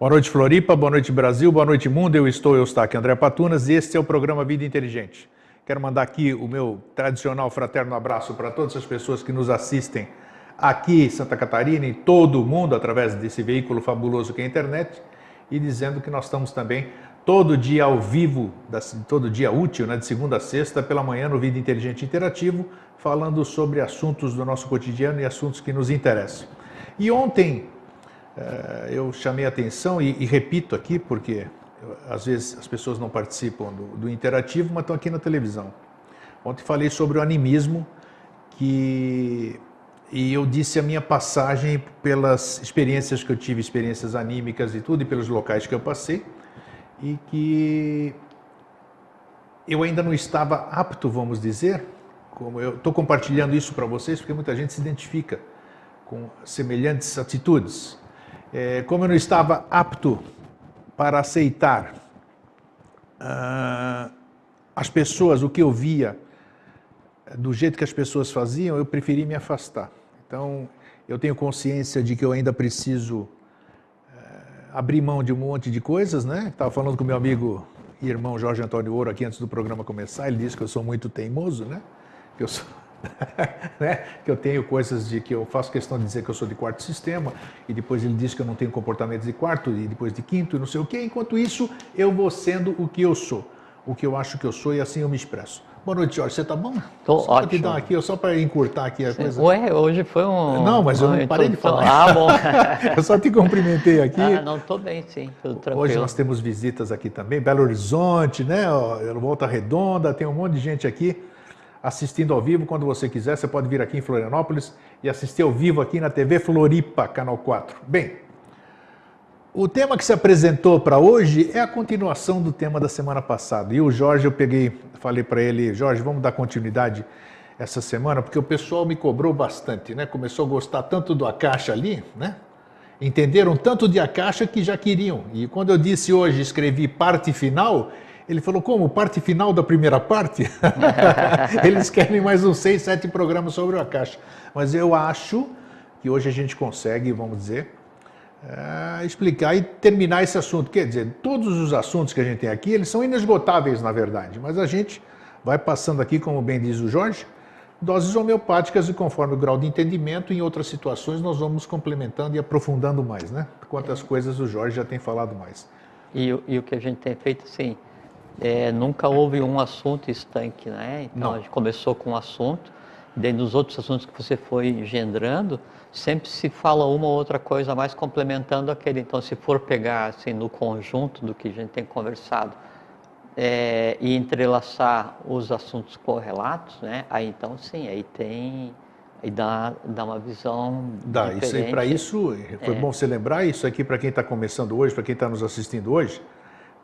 Boa noite, Floripa, boa noite, Brasil, boa noite, mundo. Eu estou aqui, André Patunas, e este é o programa Vida Inteligente. Quero mandar aqui o meu tradicional fraterno abraço para todas as pessoas que nos assistem aqui em Santa Catarina e todo o mundo através desse veículo fabuloso que é a internet, e dizendo que nós estamos também todo dia ao vivo, todo dia útil, né, de segunda a sexta, pela manhã no Vida Inteligente Interativo, falando sobre assuntos do nosso cotidiano e assuntos que nos interessam. E ontem eu chamei a atenção e repito aqui, porque às vezes as pessoas não participam do interativo, mas estão aqui na televisão. Ontem falei sobre o animismo e eu disse a minha passagem pelas experiências que eu tive, experiências anímicas e tudo, e pelos locais que eu passei, e que eu ainda não estava apto, vamos dizer, como eu estou compartilhando isso para vocês, porque muita gente se identifica com semelhantes atitudes. Como eu não estava apto para aceitar as pessoas, o que eu via, do jeito que as pessoas faziam, eu preferi me afastar. Então, eu tenho consciência de que eu ainda preciso abrir mão de um monte de coisas, né? Estava falando com meu amigo e irmão Jorge Antônio Ouro aqui antes do programa começar, ele disse que eu sou muito teimoso, né? Que eu sou... né? Que eu tenho coisas de que eu faço questão de dizer que eu sou de quarto sistema, e depois ele diz que eu não tenho comportamentos de quarto, e depois de quinto, e não sei o quê. Enquanto isso, eu vou sendo o que eu sou, o que eu acho que eu sou, e assim eu me expresso. Boa noite, Jorge. Você tá bom? Tô só ótimo. Te dar aqui, só para encurtar aqui a coisa. Ué, hoje foi um... Não, mas eu não parei de falar. Ah, bom. Eu só te cumprimentei aqui. Ah, não, tô bem, sim, tudo tranquilo. Hoje nós temos visitas aqui também, Belo Horizonte, né? Volta Redonda, tem um monte de gente aqui assistindo ao vivo. Quando você quiser, você pode vir aqui em Florianópolis e assistir ao vivo aqui na TV Floripa, Canal 4. Bem, o tema que se apresentou para hoje é a continuação do tema da semana passada. E o Jorge, falei para ele, Jorge, vamos dar continuidade essa semana, porque o pessoal me cobrou bastante, né? Começou a gostar tanto do Akasha ali, né? Entenderam tanto de Akasha que já queriam. E quando eu disse hoje, escrevi parte final, ele falou, como? Parte final da primeira parte? Eles querem mais uns 6, 7 programas sobre o Akasha. Mas eu acho que hoje a gente consegue, vamos dizer, explicar e terminar esse assunto. Quer dizer, todos os assuntos que a gente tem aqui, eles são inesgotáveis, na verdade. Mas a gente vai passando aqui, como bem diz o Jorge, doses homeopáticas, e conforme o grau de entendimento, em outras situações nós vamos complementando e aprofundando mais, né? Quantas coisas o Jorge já tem falado mais. E o que a gente tem feito, assim, nunca houve um assunto estanque, né? Então, a gente começou com um assunto, daí nos outros assuntos que você foi engendrando, sempre se fala uma ou outra coisa a mais complementando aquele. Então, se for pegar, assim, no conjunto do que a gente tem conversado, e entrelaçar os assuntos correlatos, né? Aí então sim, aí dá uma visão diferente. Isso aí, para isso, foi bom você lembrar isso aqui para quem está começando hoje, para quem está nos assistindo hoje.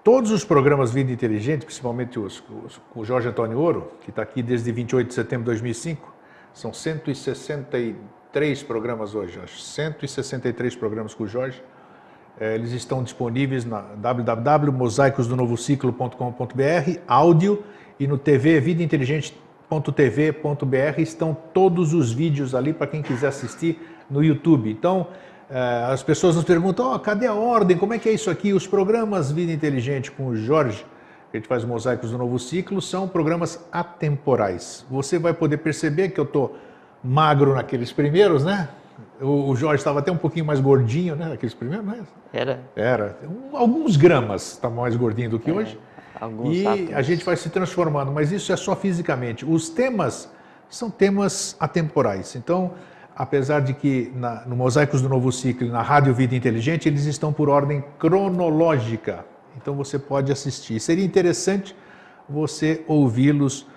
Todos os programas Vida Inteligente, principalmente o Jorge Antônio Ouro, que está aqui desde 28 de setembro de 2005, são 163 programas hoje, acho, 163 programas com o Jorge. Eles estão disponíveis na www.mosaicosdonovociclo.com.br, áudio, e no vidainteligente.tv.br estão todos os vídeos ali para quem quiser assistir no YouTube. Então, as pessoas nos perguntam, cadê a ordem, como é que é isso aqui? Os programas Vida Inteligente com o Jorge, que a gente faz Mosaicos do Novo Ciclo, são programas atemporais. Você vai poder perceber que eu estou magro naqueles primeiros, né? O Jorge estava até um pouquinho mais gordinho, né? Aqueles primeiros, não é? Era. Alguns gramas estava mais gordinho do que hoje. E átomos. A gente vai se transformando, mas isso é só fisicamente. Os temas são temas atemporais. Então, apesar de que no Mosaicos do Novo Ciclo e na Rádio Vida Inteligente, eles estão por ordem cronológica. Então, você pode assistir. Seria interessante você ouvi-los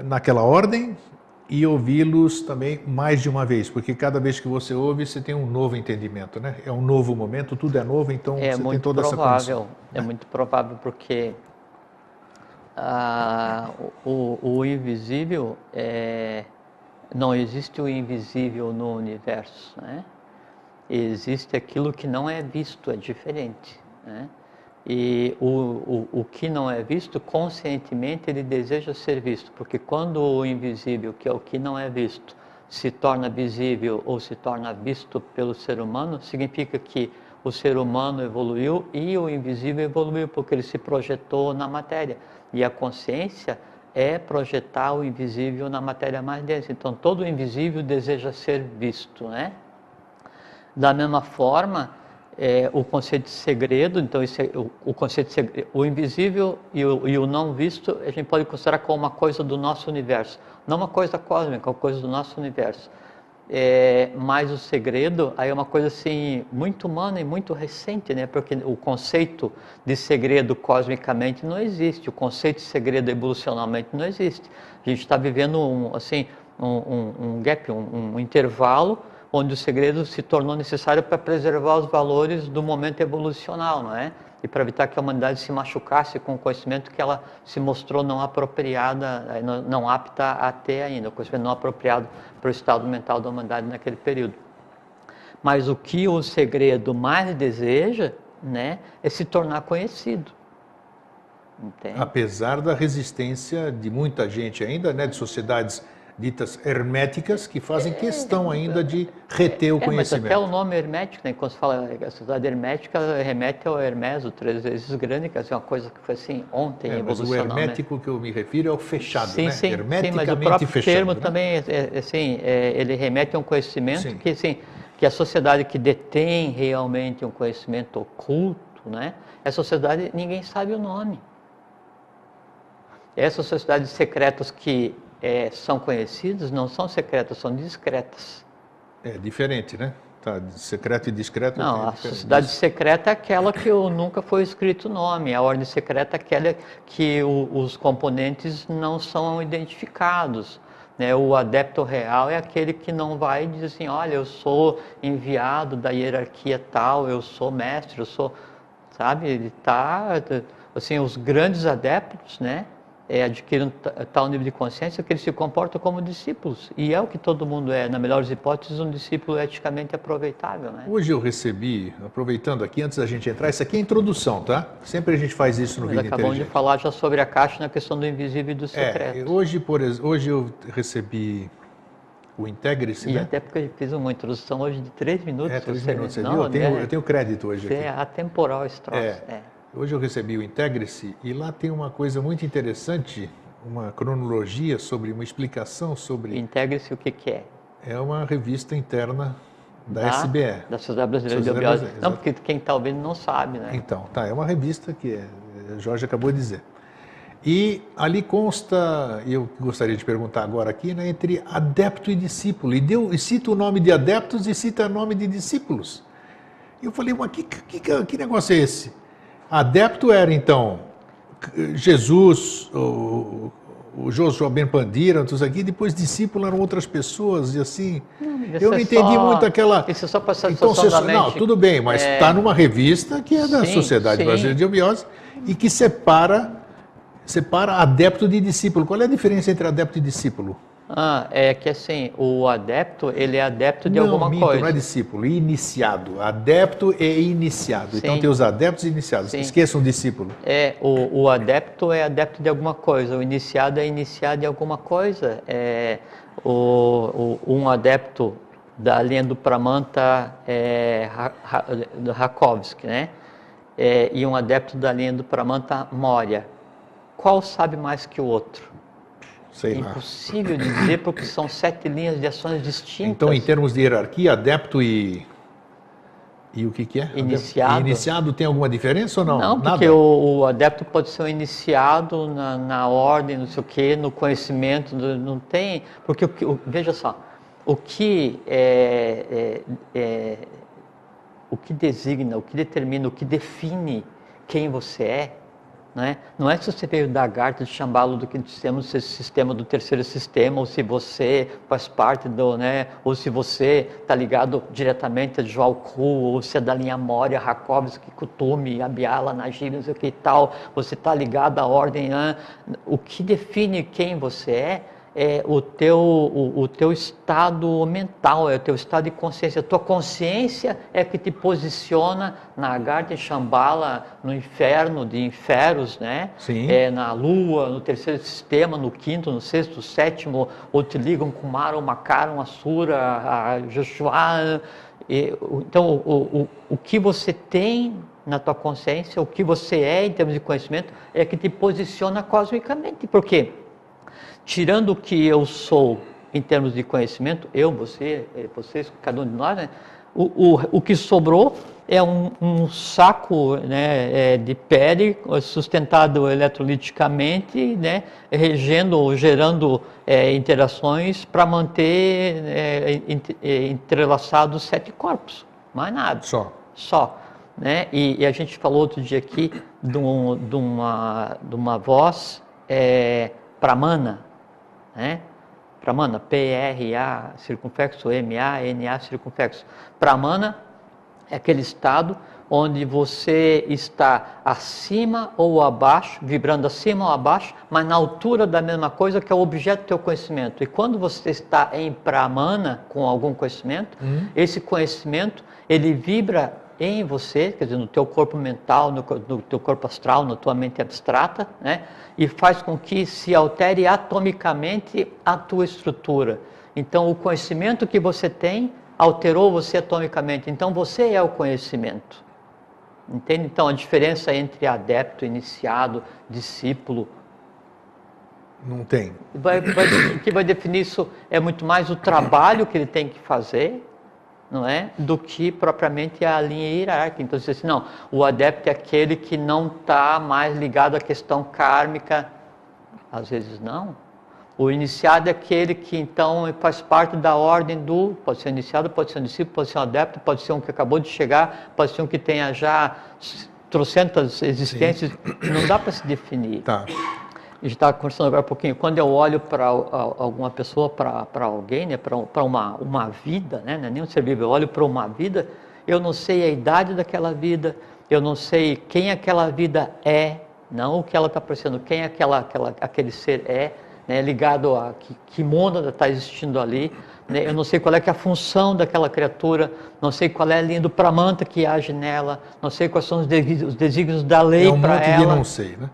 naquela ordem, e ouvi-los também mais de uma vez, porque cada vez que você ouve, você tem um novo entendimento, né? É um novo momento, tudo é novo, então você tem toda essa condição. É muito provável, porque o invisível, não existe o invisível no universo, né? Existe aquilo que não é visto, é diferente, né? E o que não é visto, conscientemente ele deseja ser visto, porque quando o invisível, que é o que não é visto, se torna visível ou se torna visto pelo ser humano, significa que o ser humano evoluiu e o invisível evoluiu, porque ele se projetou na matéria. E a consciência é projetar o invisível na matéria mais densa. Então, todo o invisível deseja ser visto, né? Da mesma forma, o conceito de segredo, então o conceito de segredo, o invisível e o não visto, a gente pode considerar como uma coisa do nosso universo, não uma coisa cósmica, uma coisa do nosso universo. Mas o segredo aí é uma coisa assim muito humana e muito recente, né? Porque o conceito de segredo cosmicamente não existe, o conceito de segredo evolucionalmente não existe. A gente está vivendo um gap, um intervalo onde o segredo se tornou necessário para preservar os valores do momento evolucional, não é? E para evitar que a humanidade se machucasse com o conhecimento que ela se mostrou não apropriada, não apta a ter ainda, o conhecimento não apropriado para o estado mental da humanidade naquele período. Mas o que o segredo mais deseja, né, é se tornar conhecido. Entende? Apesar da resistência de muita gente ainda, né, de sociedades ditas herméticas, que fazem questão ainda de reter o conhecimento. Mas até o nome hermético, né, quando se fala a sociedade hermética, remete ao Hermes, o 3 vezes grande, que é uma coisa que foi assim ontem, mas o hermético que eu me refiro é o fechado, sim, né? Sim, hermeticamente mas o próprio fechado, termo né? também, ele remete a um conhecimento que, assim, que a sociedade que detém realmente um conhecimento oculto, né? Essa sociedade, ninguém sabe o nome. Essas sociedades secretas que são conhecidas, não são secretas, são discretas. É diferente, né? Tá, secreto e discreto. Não, a sociedade secreta é aquela que nunca foi escrito o nome, a ordem secreta é aquela que os componentes não são identificados. Né? O adepto real é aquele que não vai dizer assim, olha, eu sou enviado da hierarquia tal, eu sou mestre, eu sou, sabe? Ele está, assim, os grandes adeptos, né? Adquirem tal nível de consciência que eles se comportam como discípulos. E é o que todo mundo é, na melhor das hipóteses, um discípulo eticamente aproveitável. Né? Hoje eu recebi, aproveitando aqui, antes da gente entrar, isso aqui é a introdução, tá? Sempre a gente faz isso no Vida Inteligente. Acabamos de falar já sobre a caixa na questão do invisível e do secreto. Hoje eu recebi o Integre-se, e né? até porque eu fiz uma introdução hoje de 3 minutos. 3 minutos, você viu? Eu tenho crédito hoje aqui. É atemporal esse troço. Hoje eu recebi o Integre-se e lá tem uma coisa muito interessante, uma cronologia sobre, uma explicação sobre... Integre-se o que é? É uma revista interna da SBE. Da Sociedade Brasileira de Biobiose. Não, porque quem está ouvindo não sabe, né? Então, é uma revista que o Jorge acabou de dizer. E ali consta, e eu gostaria de perguntar agora aqui, né, entre adepto e discípulo. E cita o nome de adeptos e cita o nome de discípulos. E eu falei, mas que negócio é esse? Adepto era, então, Jesus, o Joshua Ben Pandira, tudo aqui, depois discípulo eram outras pessoas, e assim, eu não entendi muito aquela... Isso é só para satisfação da mente. Não, tudo bem, mas está numa revista que é da Sociedade Brasileira de Biobiose e que separa adepto de discípulo. Qual é a diferença entre adepto e discípulo? É que assim, o adepto, ele é adepto de alguma coisa. Não é discípulo, iniciado. Adepto e iniciado. Então tem os adeptos e iniciados. Esqueçam o discípulo. O adepto é adepto de alguma coisa, o iniciado é iniciado de alguma coisa. Um adepto da linha do Pramanta Rakovsky, né? E um adepto da linha do Pramanta Moria. Qual sabe mais que o outro? Sei lá. Impossível de dizer, porque são 7 linhas de ações distintas. Então, em termos de hierarquia, adepto e o que é? Iniciado. Iniciado tem alguma diferença ou não? Não, porque o adepto pode ser um iniciado na ordem, não sei o quê, no conhecimento, não tem... Porque, veja só, o que designa, o que determina, o que define quem você é, né? Não é se você veio da Garta de Shambhala do quinto sistema, se esse sistema do terceiro sistema, ou se você faz parte do, né? Ou se você está ligado diretamente a Joalku, ou se é da linha Moria, Rakovsky, Kutumi, Abhyala, Najib, não sei o que e tal, você está ligado à ordem. O que define quem você é o teu estado mental, é o teu estado de consciência. A tua consciência é que te posiciona na Agartha, em Shambhala, no inferno de inferos, né? Sim. Na Lua, no terceiro sistema, no quinto, no sexto, no sétimo, ou te ligam com Mara, Makaram, Asura, a Joshua. Então, o que você tem na tua consciência, o que você é em termos de conhecimento, é que te posiciona cosmicamente. Por quê? Tirando o que eu sou em termos de conhecimento, eu, você, vocês, cada um de nós, né? O que sobrou é um saco, né, de pele sustentado eletroliticamente, né, regendo ou gerando interações para manter entrelaçados 7 corpos, mais nada. Só. Né? E a gente falou outro dia aqui de uma voz Pramana, né? Pramana, P-R-A circunflexo, M-A-N-A circunflexo. Pramana é aquele estado onde você está acima ou abaixo, vibrando acima ou abaixo, mas na altura da mesma coisa que é o objeto do teu conhecimento. E quando você está em Pramana com algum conhecimento, esse conhecimento, ele vibra em você, quer dizer, no teu corpo mental, no teu corpo astral, na tua mente abstrata, né? E faz com que se altere atomicamente a tua estrutura. Então, o conhecimento que você tem alterou você atomicamente. Então, você é o conhecimento. Entende? Então, a diferença entre adepto, iniciado, discípulo... Não tem. O que vai definir isso é muito mais o trabalho que ele tem que fazer, não é? Do que propriamente a linha hierárquica. Então, assim, não, o adepto é aquele que não está mais ligado à questão kármica. Às vezes não. O iniciado é aquele que então faz parte da ordem do... Pode ser iniciado, pode ser um discípulo, pode ser um adepto, pode ser um que acabou de chegar, pode ser um que tenha já trocentas existências. Sim. Não dá para se definir. Tá. A gente estava conversando agora um pouquinho, quando eu olho para alguma pessoa, para alguém, né, para uma vida, né, não é nem um ser vivo, eu olho para uma vida, eu não sei a idade daquela vida, eu não sei quem aquela vida é, não o que ela está parecendo, quem aquele ser é, né, ligado a que mônada está existindo ali, né, eu não sei qual é que é a função daquela criatura, não sei qual é a linha do Pramanta que age nela, não sei quais são os desígnios da lei para ela. É um monte de não sei, né?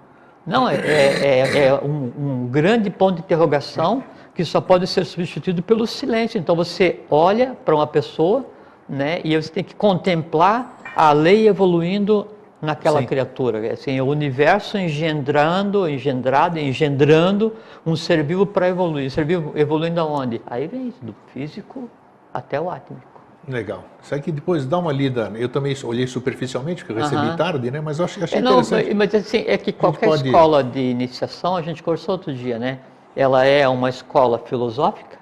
Não, é um grande ponto de interrogação que só pode ser substituído pelo silêncio. Então você olha para uma pessoa, né, e você tem que contemplar a lei evoluindo naquela criatura. Assim, o universo engendrando um ser vivo para evoluir. Ser vivo evoluindo aonde? Aí vem do físico até o átmico. Legal. Isso aqui depois dá uma lida. Eu também olhei superficialmente, porque eu recebi tarde, né? Mas eu achei interessante. Mas assim, é que qualquer escola de iniciação, a gente conversou outro dia, né? Ela é uma escola filosófica,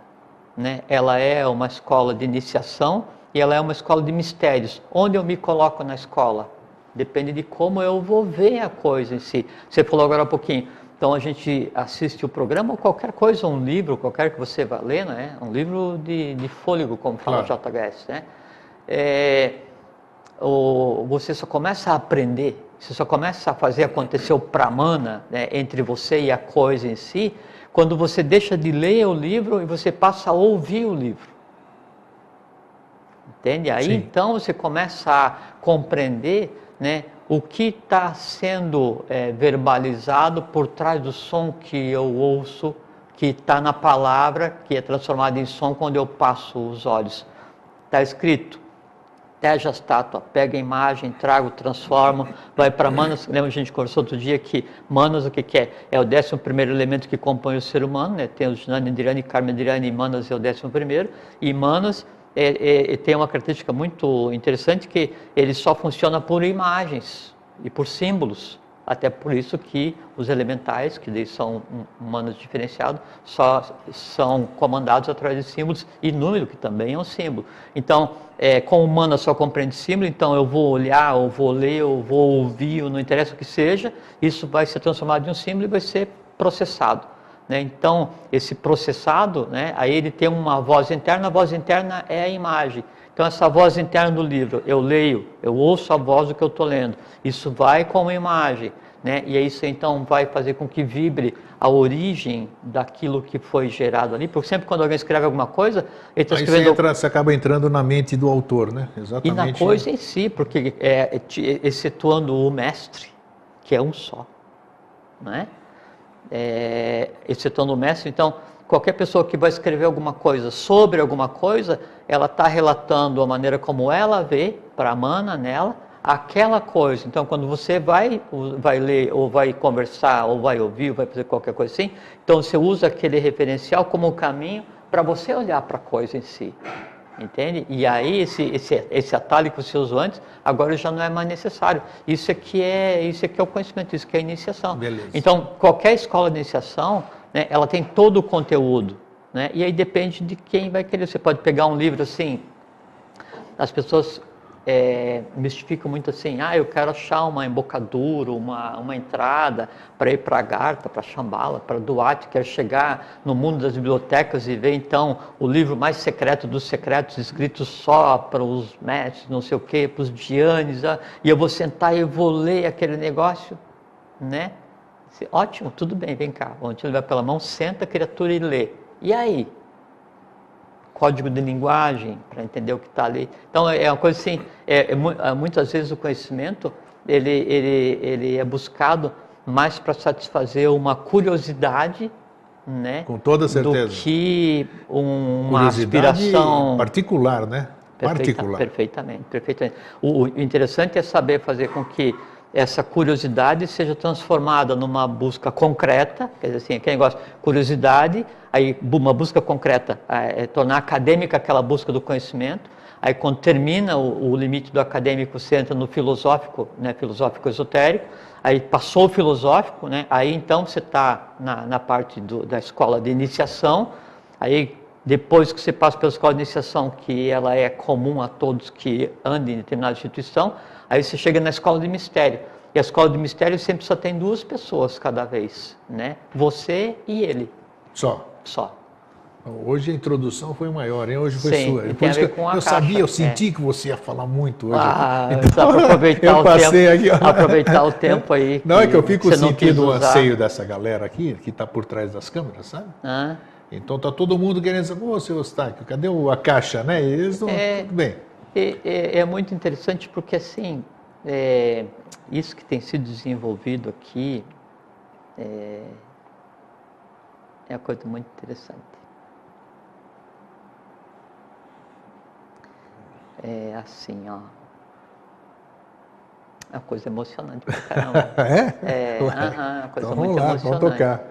né? Ela é uma escola de iniciação e ela é uma escola de mistérios. Onde eu me coloco na escola? Depende de como eu vou ver a coisa em si. Você falou agora há pouquinho. Então a gente assiste o programa ou qualquer coisa, um livro, qualquer que você vá ler, né? Um livro de fôlego, como fala o JHS, né? Você só começa a aprender, você só começa a fazer acontecer o Pramana, né, entre você e a coisa em si, quando você deixa de ler o livro e você passa a ouvir o livro. Entende? Aí então você começa a compreender, né, o que está sendo verbalizado por trás do som que eu ouço, que está na palavra, que é transformado em som quando eu passo os olhos. Está escrito, teja a estátua, pega a imagem, trago, transformo, vai para Manas. Lembra, a gente conversou outro dia que Manas o que é? É o 11º elemento que compõe o ser humano, né? Tem os Jnana, Indrani, Karma, Indrani, e Manas é o 11º, e Manas tem uma característica muito interessante que ele só funciona por imagens e por símbolos. Até por isso que os elementais, que são humanos diferenciados, só são comandados através de símbolos e número, que também é um símbolo. Então, como humano só compreende símbolo, então eu vou olhar, ou vou ler, ou vou ouvir, ou não interessa o que seja, isso vai ser transformado em um símbolo e vai ser processado. Né? Então, esse processado, né, aí ele tem uma voz interna, a voz interna é a imagem. Então, essa voz interna do livro, eu leio, eu ouço a voz do que eu estou lendo, isso vai como imagem, né? E isso então vai fazer com que vibre a origem daquilo que foi gerado ali, porque sempre quando alguém escreve alguma coisa, ele está escrevendo... Você acaba entrando na mente do autor, né? Exatamente. E na coisa em si, porque excetuando o mestre, que é um só, né? Excetuando o mestre, então, qualquer pessoa que vai escrever alguma coisa sobre alguma coisa, ela está relatando a maneira como ela vê, para mana nela, aquela coisa. Então, quando você vai ler, ou vai conversar, ou vai ouvir, ou vai fazer qualquer coisa assim, então você usa aquele referencial como um caminho para você olhar para a coisa em si. Entende? E aí esse atalho que você usou antes, agora já não é mais necessário. Isso aqui é o conhecimento, isso que é a iniciação. Beleza. Então, qualquer escola de iniciação, né, ela tem todo o conteúdo, né? E aí depende de quem vai querer. Você pode pegar um livro assim, as pessoas mistificam muito assim, eu quero achar uma embocadura, uma entrada para ir para Agartha, para Shambhala, para Duat, quero chegar no mundo das bibliotecas e ver então o livro mais secreto dos secretos, escrito só para os mestres, não sei o quê, para os dhyanis, e eu vou sentar e eu vou ler aquele negócio, né? Ótimo, tudo bem, vem cá, vamos te levar pela mão, senta, criatura, e lê. E aí? Código de linguagem, para entender o que está ali. Então, é uma coisa assim, muitas vezes o conhecimento, ele é buscado mais para satisfazer uma curiosidade, né? Com toda certeza. Do que uma aspiração particular, né? Particular. Perfeitamente. O interessante é saber fazer com que essa curiosidade seja transformada numa busca concreta, quer dizer assim, aquele negócio, curiosidade, aí uma busca concreta, tornar acadêmica aquela busca do conhecimento, aí quando termina o limite do acadêmico, você entra no filosófico, né, filosófico esotérico, aí passou o filosófico, né, aí então você está na parte da escola de iniciação, aí depois que você passa pela escola de iniciação, que ela é comum a todos que andem em determinada instituição, aí você chega na escola de mistério. E a escola de mistério sempre só tem 2 pessoas cada vez, né? Você e ele. Só. Hoje a introdução foi maior, hein? Hoje foi sua. Tem a ver com a eu caixa. Sabia, eu senti que você ia falar muito hoje. Então, para aproveitar aproveitar o tempo aí. Não, é que eu fico sentindo o anseio dessa galera aqui, que está por trás das câmeras, sabe? Então tá todo mundo querendo saber, seu Eustáquio, cadê a caixa, né? E eles não... Tudo bem. É muito interessante porque, assim, isso que tem sido desenvolvido aqui é uma coisa muito interessante. É assim, ó. É uma coisa emocionante pra caramba. Uma coisa então, muito emocionante. Vamos tocar.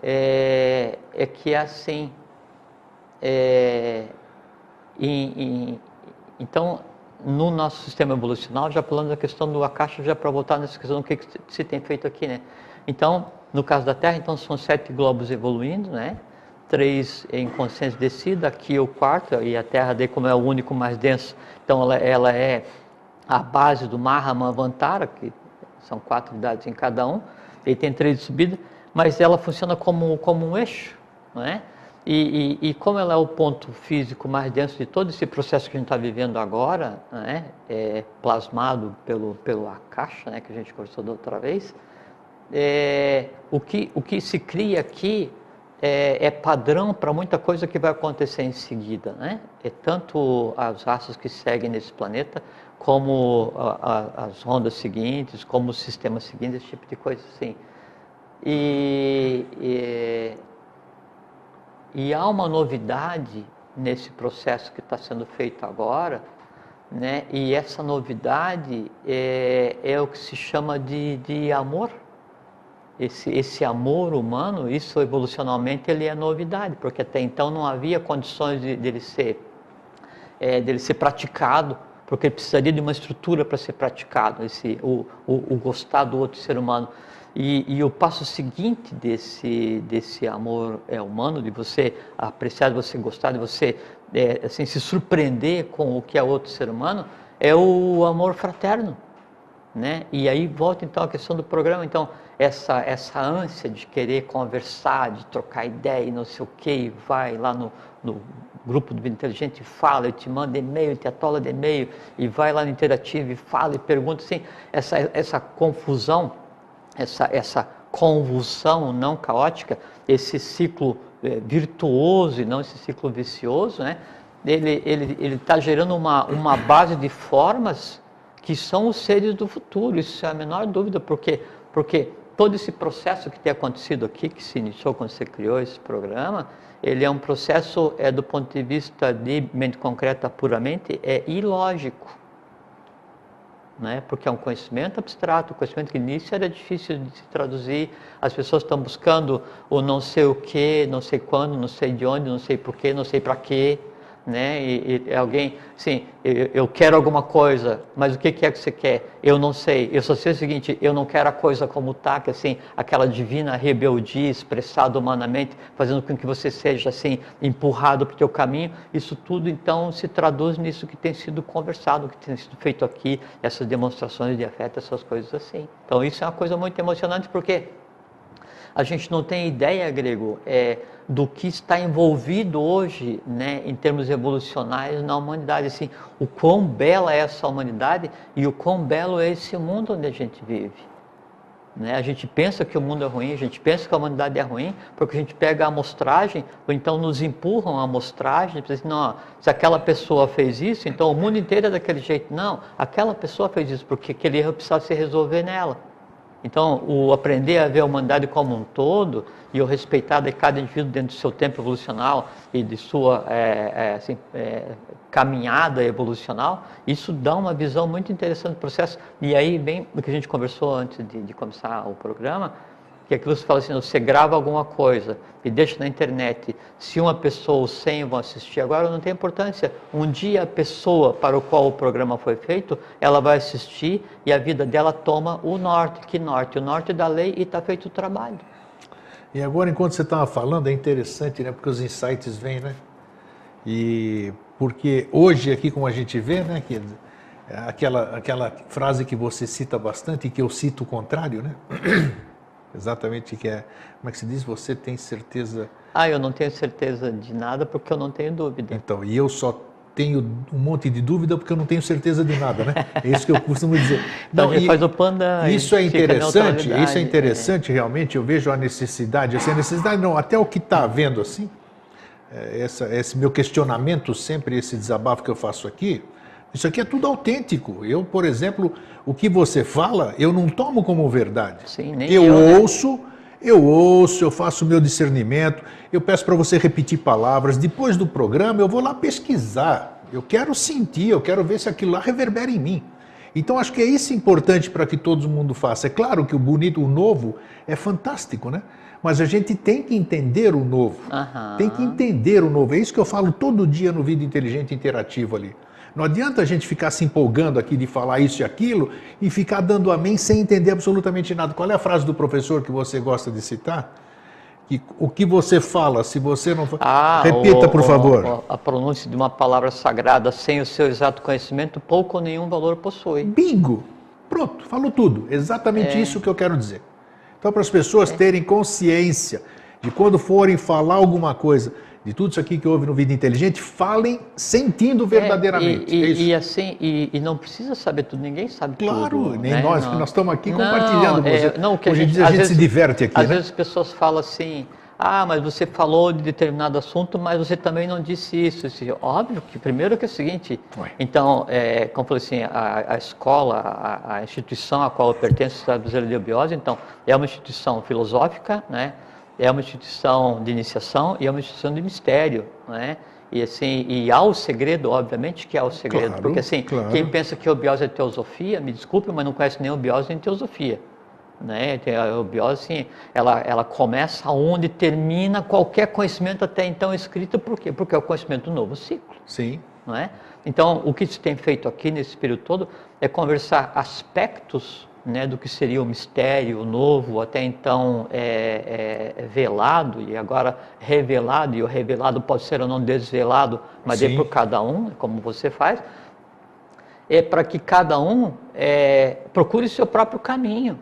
É que assim, então, no nosso sistema evolucional, já falando da questão do Akasha, já para voltar nessa questão do que se tem feito aqui, né? Então, no caso da Terra, então são 7 globos evoluindo, né? 3 em consciência descida, aqui o 4, e a Terra, daí, como é o único mais denso, então ela é a base do Mahamavantara, que são 4 unidades em cada um, ele tem 3 de subida, mas ela funciona como um eixo, não é? E como ela é o ponto físico mais denso de todo esse processo que a gente está vivendo agora, né, plasmado pelo Akasha, né, que a gente conversou da outra vez, o que se cria aqui é padrão para muita coisa que vai acontecer em seguida, né? Tanto as raças que seguem nesse planeta, como as rondas seguintes, como os sistemas seguintes, esse tipo de coisa assim. E há uma novidade nesse processo que está sendo feito agora, né? E essa novidade é o que se chama de amor. Esse amor humano, isso evolucionalmente ele é novidade, porque até então não havia condições dele ser praticado, porque ele precisaria de uma estrutura para ser praticado, o gostar do outro ser humano. E o passo seguinte desse amor humano, de você apreciar, de você gostar, de você assim, se surpreender com o que é outro ser humano, é o amor fraterno, né? E aí volta então a questão do programa. Então, essa ânsia de querer conversar, de trocar ideia e não sei o que, e vai lá no grupo do Vida Inteligente e fala, e te manda e-mail, e te atola de e-mail, e vai lá no Interativo e fala e pergunta, assim, essa confusão, essa convulsão não caótica, esse ciclo virtuoso e não esse ciclo vicioso, né? Ele está gerando uma base de formas que são os seres do futuro, isso é a menor dúvida, porque todo esse processo que tem acontecido aqui, que se iniciou quando você criou esse programa, ele é um processo, do ponto de vista de mente concreta puramente, ilógico. Né? Porque é um conhecimento abstrato, um conhecimento que no início era difícil de se traduzir, as pessoas estão buscando o não sei o que, não sei quando, não sei de onde, não sei porquê, não sei para quê, né? E alguém, assim, eu quero alguma coisa, mas o que é que você quer? Eu não sei, eu só sei o seguinte, eu não quero a coisa como está, que assim, aquela divina rebeldia expressada humanamente, fazendo com que você seja assim, empurrado para o teu caminho, isso tudo então se traduz nisso que tem sido conversado, que tem sido feito aqui, essas demonstrações de afeto, essas coisas assim. Então isso é uma coisa muito emocionante, porque a gente não tem ideia, Grego, do que está envolvido hoje, né, em termos evolucionários na humanidade, assim, o quão bela é essa humanidade e o quão belo é esse mundo onde a gente vive. Né? A gente pensa que o mundo é ruim, a gente pensa que a humanidade é ruim, porque a gente pega a amostragem, ou então nos empurram a amostragem, assim, não, se aquela pessoa fez isso, então o mundo inteiro é daquele jeito. Não, aquela pessoa fez isso, porque aquele erro precisava se resolver nela. Então, o aprender a ver a humanidade como um todo e o respeitar de cada indivíduo dentro do seu tempo evolucional e de sua caminhada evolucional, isso dá uma visão muito interessante do processo. E aí, bem do que a gente conversou antes de começar o programa, que aquilo você fala assim, você grava alguma coisa e deixa na internet, se uma pessoa ou 100 vão assistir, agora não tem importância, um dia a pessoa para o qual o programa foi feito, ela vai assistir e a vida dela toma o norte, que norte? O norte da lei e está feito o trabalho. E agora, enquanto você estava falando, é interessante, né, porque os insights vêm, né, e porque hoje aqui, como a gente vê, né, que aquela frase que você cita bastante e que eu cito o contrário, né, exatamente, que é, como é que se diz? Você tem certeza... Eu não tenho certeza de nada porque eu não tenho dúvida. Então, e eu só tenho um monte de dúvida porque eu não tenho certeza de nada, né? É isso que eu costumo dizer. Então, faz o panda... Isso é interessante, realmente, eu vejo a necessidade, assim, a necessidade não, até o que está havendo, assim, esse meu questionamento sempre, esse desabafo que eu faço aqui, isso aqui é tudo autêntico. Eu, por exemplo, o que você fala, eu não tomo como verdade. Sim, nem eu né? ouço, eu faço o meu discernimento, eu peço para você repetir palavras. Depois do programa, eu vou lá pesquisar. Eu quero sentir, eu quero ver se aquilo lá reverbera em mim. Então, acho que é isso importante para que todo mundo faça. É claro que o bonito, o novo, é fantástico, né? Mas a gente tem que entender o novo. Tem que entender o novo. É isso que eu falo todo dia no Vida Inteligente Interativo ali. Não adianta a gente ficar se empolgando aqui de falar isso e aquilo e ficar dando amém sem entender absolutamente nada. Qual é a frase do professor que você gosta de citar? Que o que você fala, se você não... Repita, por favor. A pronúncia de uma palavra sagrada sem o seu exato conhecimento, pouco ou nenhum valor possui. Bingo! Pronto, falou tudo. Exatamente isso que eu quero dizer. Então, para as pessoas terem consciência de quando forem falar alguma coisa... de tudo isso aqui que houve no Vida Inteligente, falem sentindo verdadeiramente. E não precisa saber tudo, ninguém sabe tudo. Claro, nem né? nós, que nós estamos aqui compartilhando com você. Hoje em dia a gente se diverte aqui. Às vezes as pessoas falam assim, mas você falou de determinado assunto, mas você também não disse isso. Óbvio que primeiro que é o seguinte, então, como eu falei assim, a escola, a instituição a qual eu pertenço, o Estado Brasileiro de Eubiose, então, é uma instituição filosófica, né? É uma instituição de iniciação e é uma instituição de mistério, né? E assim, e há o segredo, obviamente que há o segredo, claro, porque assim, claro. Quem pensa que a eubiose é teosofia, me desculpe, mas não conhece nem eubiose nem teosofia, né? A eubiose, assim, ela começa onde termina qualquer conhecimento até então escrito, por quê? Porque é o conhecimento do novo ciclo. Sim. Não é? Então, o que se tem feito aqui nesse período todo é conversar aspectos, né, do que seria o mistério novo, até então velado e agora revelado, e o revelado pode ser ou não desvelado, mas é por cada um, como você faz, é para que cada um procure seu próprio caminho.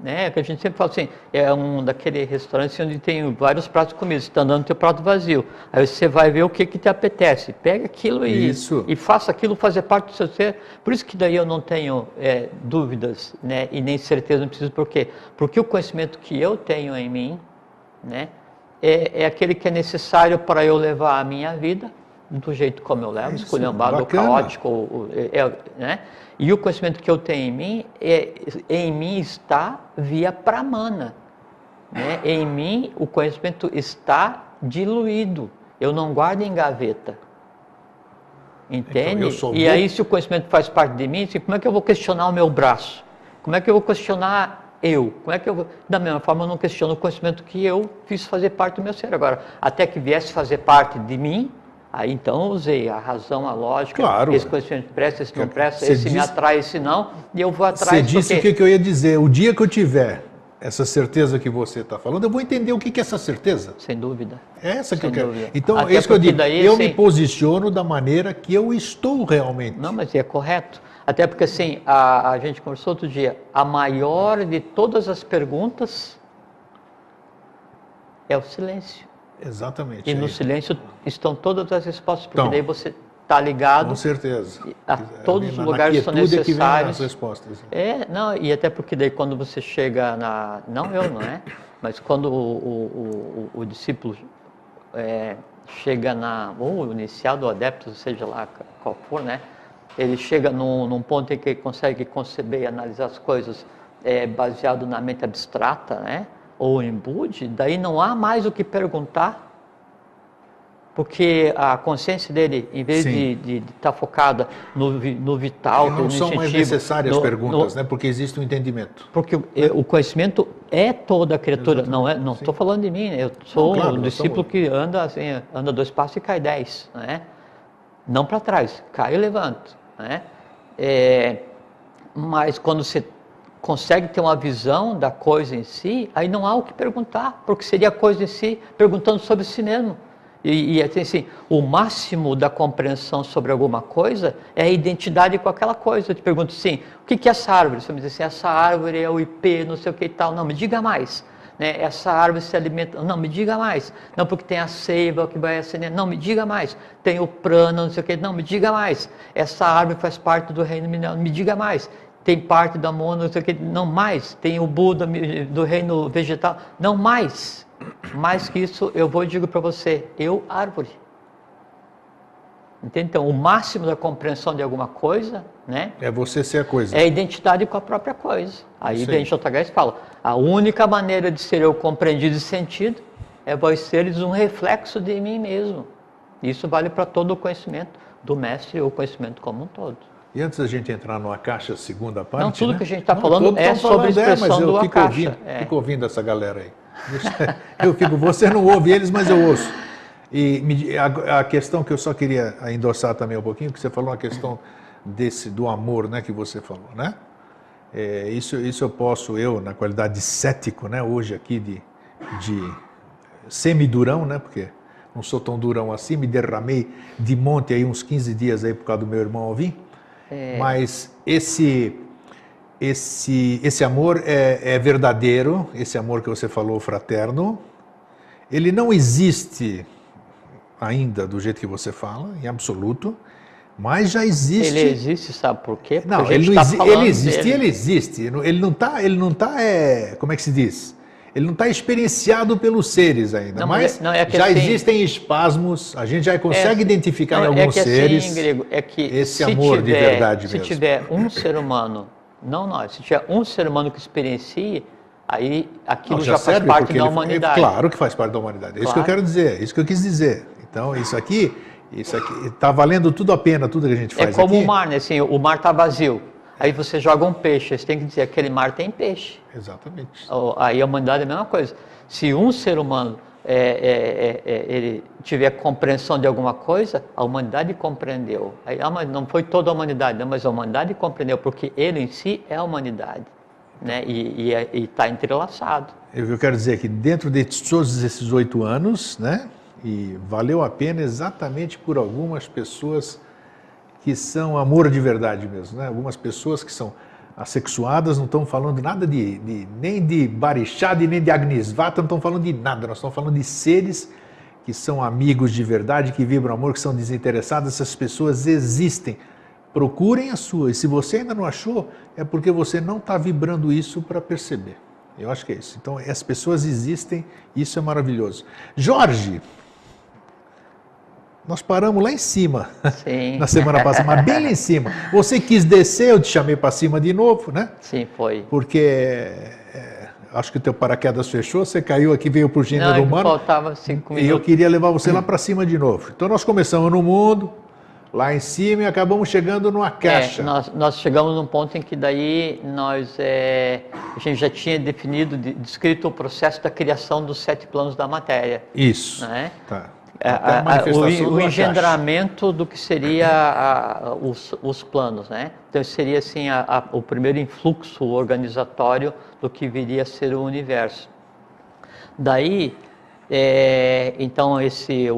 Né? Que a gente sempre fala assim, é um daquele restaurante onde tem vários pratos de comida, você está andando no teu prato vazio, aí você vai ver o que te apetece, pega aquilo e faça aquilo fazer parte do seu ser. Por isso que daí eu não tenho dúvidas, né? E nem certeza, não preciso. Por quê? Porque o conhecimento que eu tenho em mim, né? É aquele que é necessário para eu levar a minha vida, do jeito como eu levo, Isso, esculhambado, ou bacana. caótico, né? E o conhecimento que eu tenho em mim está via pramana. Né? Em mim, o conhecimento está diluído. Eu não guardo em gaveta. Entende? Então, eu só E vou- aí, se o conhecimento faz parte de mim, assim, como é que eu vou questionar o meu braço? Como é que eu vou questionar eu? Como é que eu vou... Da mesma forma, eu não questiono o conhecimento que eu fiz fazer parte do meu ser. Agora, até que viesse fazer parte de mim, aí então eu usei a razão, a lógica, Claro. esse conhecimento presta, esse não presta, Você esse me disse- atrai, esse não, e eu vou atrás. Você disse porque... o que eu ia dizer. O dia que eu tiver essa certeza que você está falando, eu vou entender o que é essa certeza. Sem dúvida. É essa que Sem eu quero. dúvida. Então, Até é isso que eu porque digo. daí, Eu assim, me posiciono da maneira que eu estou realmente. Não, mas é correto. Até porque, assim, a gente conversou outro dia, a maior de todas as perguntas é o silêncio. Exatamente. E é no isso. silêncio estão todas as respostas, porque Então, daí você está ligado Com certeza. a todos os Na lugares que são quietude é que vem as necessários. respostas. Não, e até porque daí quando você chega na... Não eu, não é? Mas quando o discípulo chega ou o iniciado, ou adepto, seja lá qual for, né? Ele chega num ponto em que ele consegue conceber e analisar as coisas baseado na mente abstrata, né? Ou em Budi, daí não há mais o que perguntar, porque a consciência dele, em vez Sim. de estar focada no vital, E não no são mais instintivo, necessárias perguntas, né? Porque existe um entendimento. porque o conhecimento é toda a criatura, Exatamente, não sim. estou falando de mim, eu sou Não, claro, um nós discípulo estamos- que anda assim, anda 2 passos e cai 10, né? Não para trás, cai e levanto, né? Mas quando você consegue ter uma visão da coisa em si, aí não há o que perguntar, porque seria a coisa em si perguntando sobre si mesmo. E assim, o máximo da compreensão sobre alguma coisa é a identidade com aquela coisa. Eu te pergunto assim, o que é essa árvore? Você me diz assim, essa árvore é o IP, não sei o que e tal. Não, me diga mais. Né? Essa árvore se alimenta... Não, me diga mais. Não, porque tem a seiva que vai acender. Não, me diga mais. Tem o prana, não sei o que. Não, me diga mais. Essa árvore faz parte do reino mineral. Me diga mais. Tem parte da mona, não sei o que. Não mais. Tem o Buda do reino vegetal. Não mais. Mais que isso, eu vou e digo para você, eu, árvore. Entende? Então, o máximo da compreensão de alguma coisa, né? É você ser a coisa. É a identidade com a própria coisa. Aí Sim. vem Jotagás e fala, a única maneira de ser eu compreendido e sentido é vós seres um reflexo de mim mesmo. Isso vale para todo o conhecimento do mestre ou conhecimento como um todo. E antes da gente entrar numa caixa segunda parte, Não, tudo né? que a gente está Não, falando todos é estão sobre a expressão mas eu do fico Akasha. ouvindo, fico ouvindo essa galera aí. Você não ouve eles, mas eu ouço. E a questão que eu só queria endossar também um pouquinho, que você falou a questão do amor, né, que você falou, né? Isso eu posso, na qualidade de cético, né, hoje aqui de semi-durão, né, porque não sou tão durão assim, me derramei de monte aí uns 15 dias aí por causa do meu irmão Alvim, mas esse amor é verdadeiro, esse amor que você falou, fraterno, ele não existe ainda do jeito que você fala, em absoluto, mas já existe. Ele existe, sabe por quê? Porque Não, a gente ele, tá exi falando ele existe, dele. ele existe. Ele não está, como é que se diz? Ele não está experienciado pelos seres ainda, Não, mas não, é que já assim- existem espasmos, a gente já consegue identificar em Não, alguns é que seres assim, grego, é que esse se amor de tiver, verdade se mesmo. tiver um ser humano, não nós, se tiver um ser humano que experiencie, aí aquilo Não, já faz serve, parte porque da ele- humanidade. Claro que faz parte da humanidade. É isso que eu Claro. quero dizer, é isso que eu quis dizer. Então, isso aqui está valendo tudo a pena, tudo que a gente É faz como aqui. o mar, né? Assim, o mar está vazio. Aí você joga um peixe, você tem que dizer, aquele mar tem peixe. Exatamente. Aí a humanidade é a mesma coisa. Se um ser humano ele tiver compreensão de alguma coisa, a humanidade compreendeu. Aí, mas não foi toda a humanidade, não, mas a humanidade compreendeu, porque ele em si é a humanidade, né? E está entrelaçado. Eu quero dizer que dentro de todos esses 8 anos, né, e valeu a pena exatamente por algumas pessoas que são amor de verdade mesmo, né? Algumas pessoas que são assexuadas, não estão falando nada nem de Barixada e nem de Agnisvata, não estão falando de nada, nós estamos falando de seres que são amigos de verdade, que vibram amor, que são desinteressados, essas pessoas existem. Procurem a sua, e se você ainda não achou, é porque você não está vibrando isso para perceber. Eu acho que é isso. Então, as pessoas existem, isso é maravilhoso. Jorge, Nós paramos lá em cima, Sim. na semana passada, mas bem lá em cima. Você quis descer, eu te chamei para cima de novo, né? Sim, foi. Porque acho que o teu paraquedas fechou, você caiu aqui, veio para o gênero Não, humano. faltava 5 minutos. E eu queria levar você lá para cima de novo. Então nós começamos no mundo, lá em cima, e acabamos chegando numa caixa. Nós chegamos num ponto em que daí a gente já tinha definido, descrito o processo da criação dos 7 planos da matéria. Isso. Né? Tá. O engendramento do que seria os planos, né? Então seria assim o primeiro influxo organizatório do que viria a ser o universo. Daí, então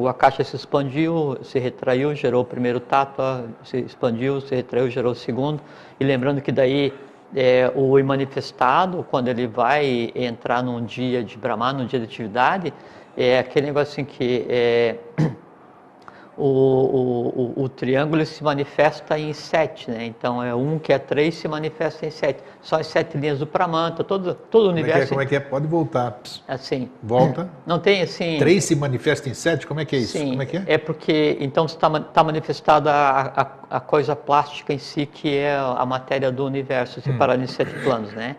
a caixa se expandiu, se retraiu, gerou o primeiro tato, se expandiu, se retraiu, gerou o segundo. E lembrando que daí o imanifestado, quando ele vai entrar num dia de Brahma, num dia de atividade, é aquele negócio assim que o triângulo se manifesta em 7, né? Então 1 que é 3 se manifesta em 7. São as 7 linhas do Pramanta, todo o universo. Como é que é? Pode voltar. Assim. Volta. Não tem assim. 3 se manifesta em 7? Como é que é isso? Sim, Como é que é? É porque então está manifestada a coisa plástica em si, que é a matéria do universo, separada em 7 planos, né?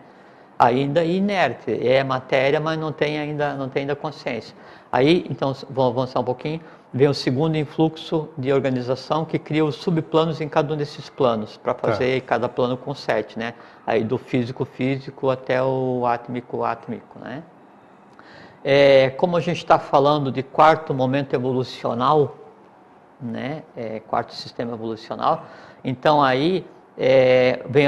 Ainda inerte, é matéria, mas não tem ainda consciência. Aí, então, vamos avançar um pouquinho, vem o segundo influxo de organização que cria os subplanos em cada um desses planos, para fazer cada plano com 7, né? Aí do físico até o átmico, né? Como a gente está falando de quarto momento evolucional, né? Quarto sistema evolucional, então aí vem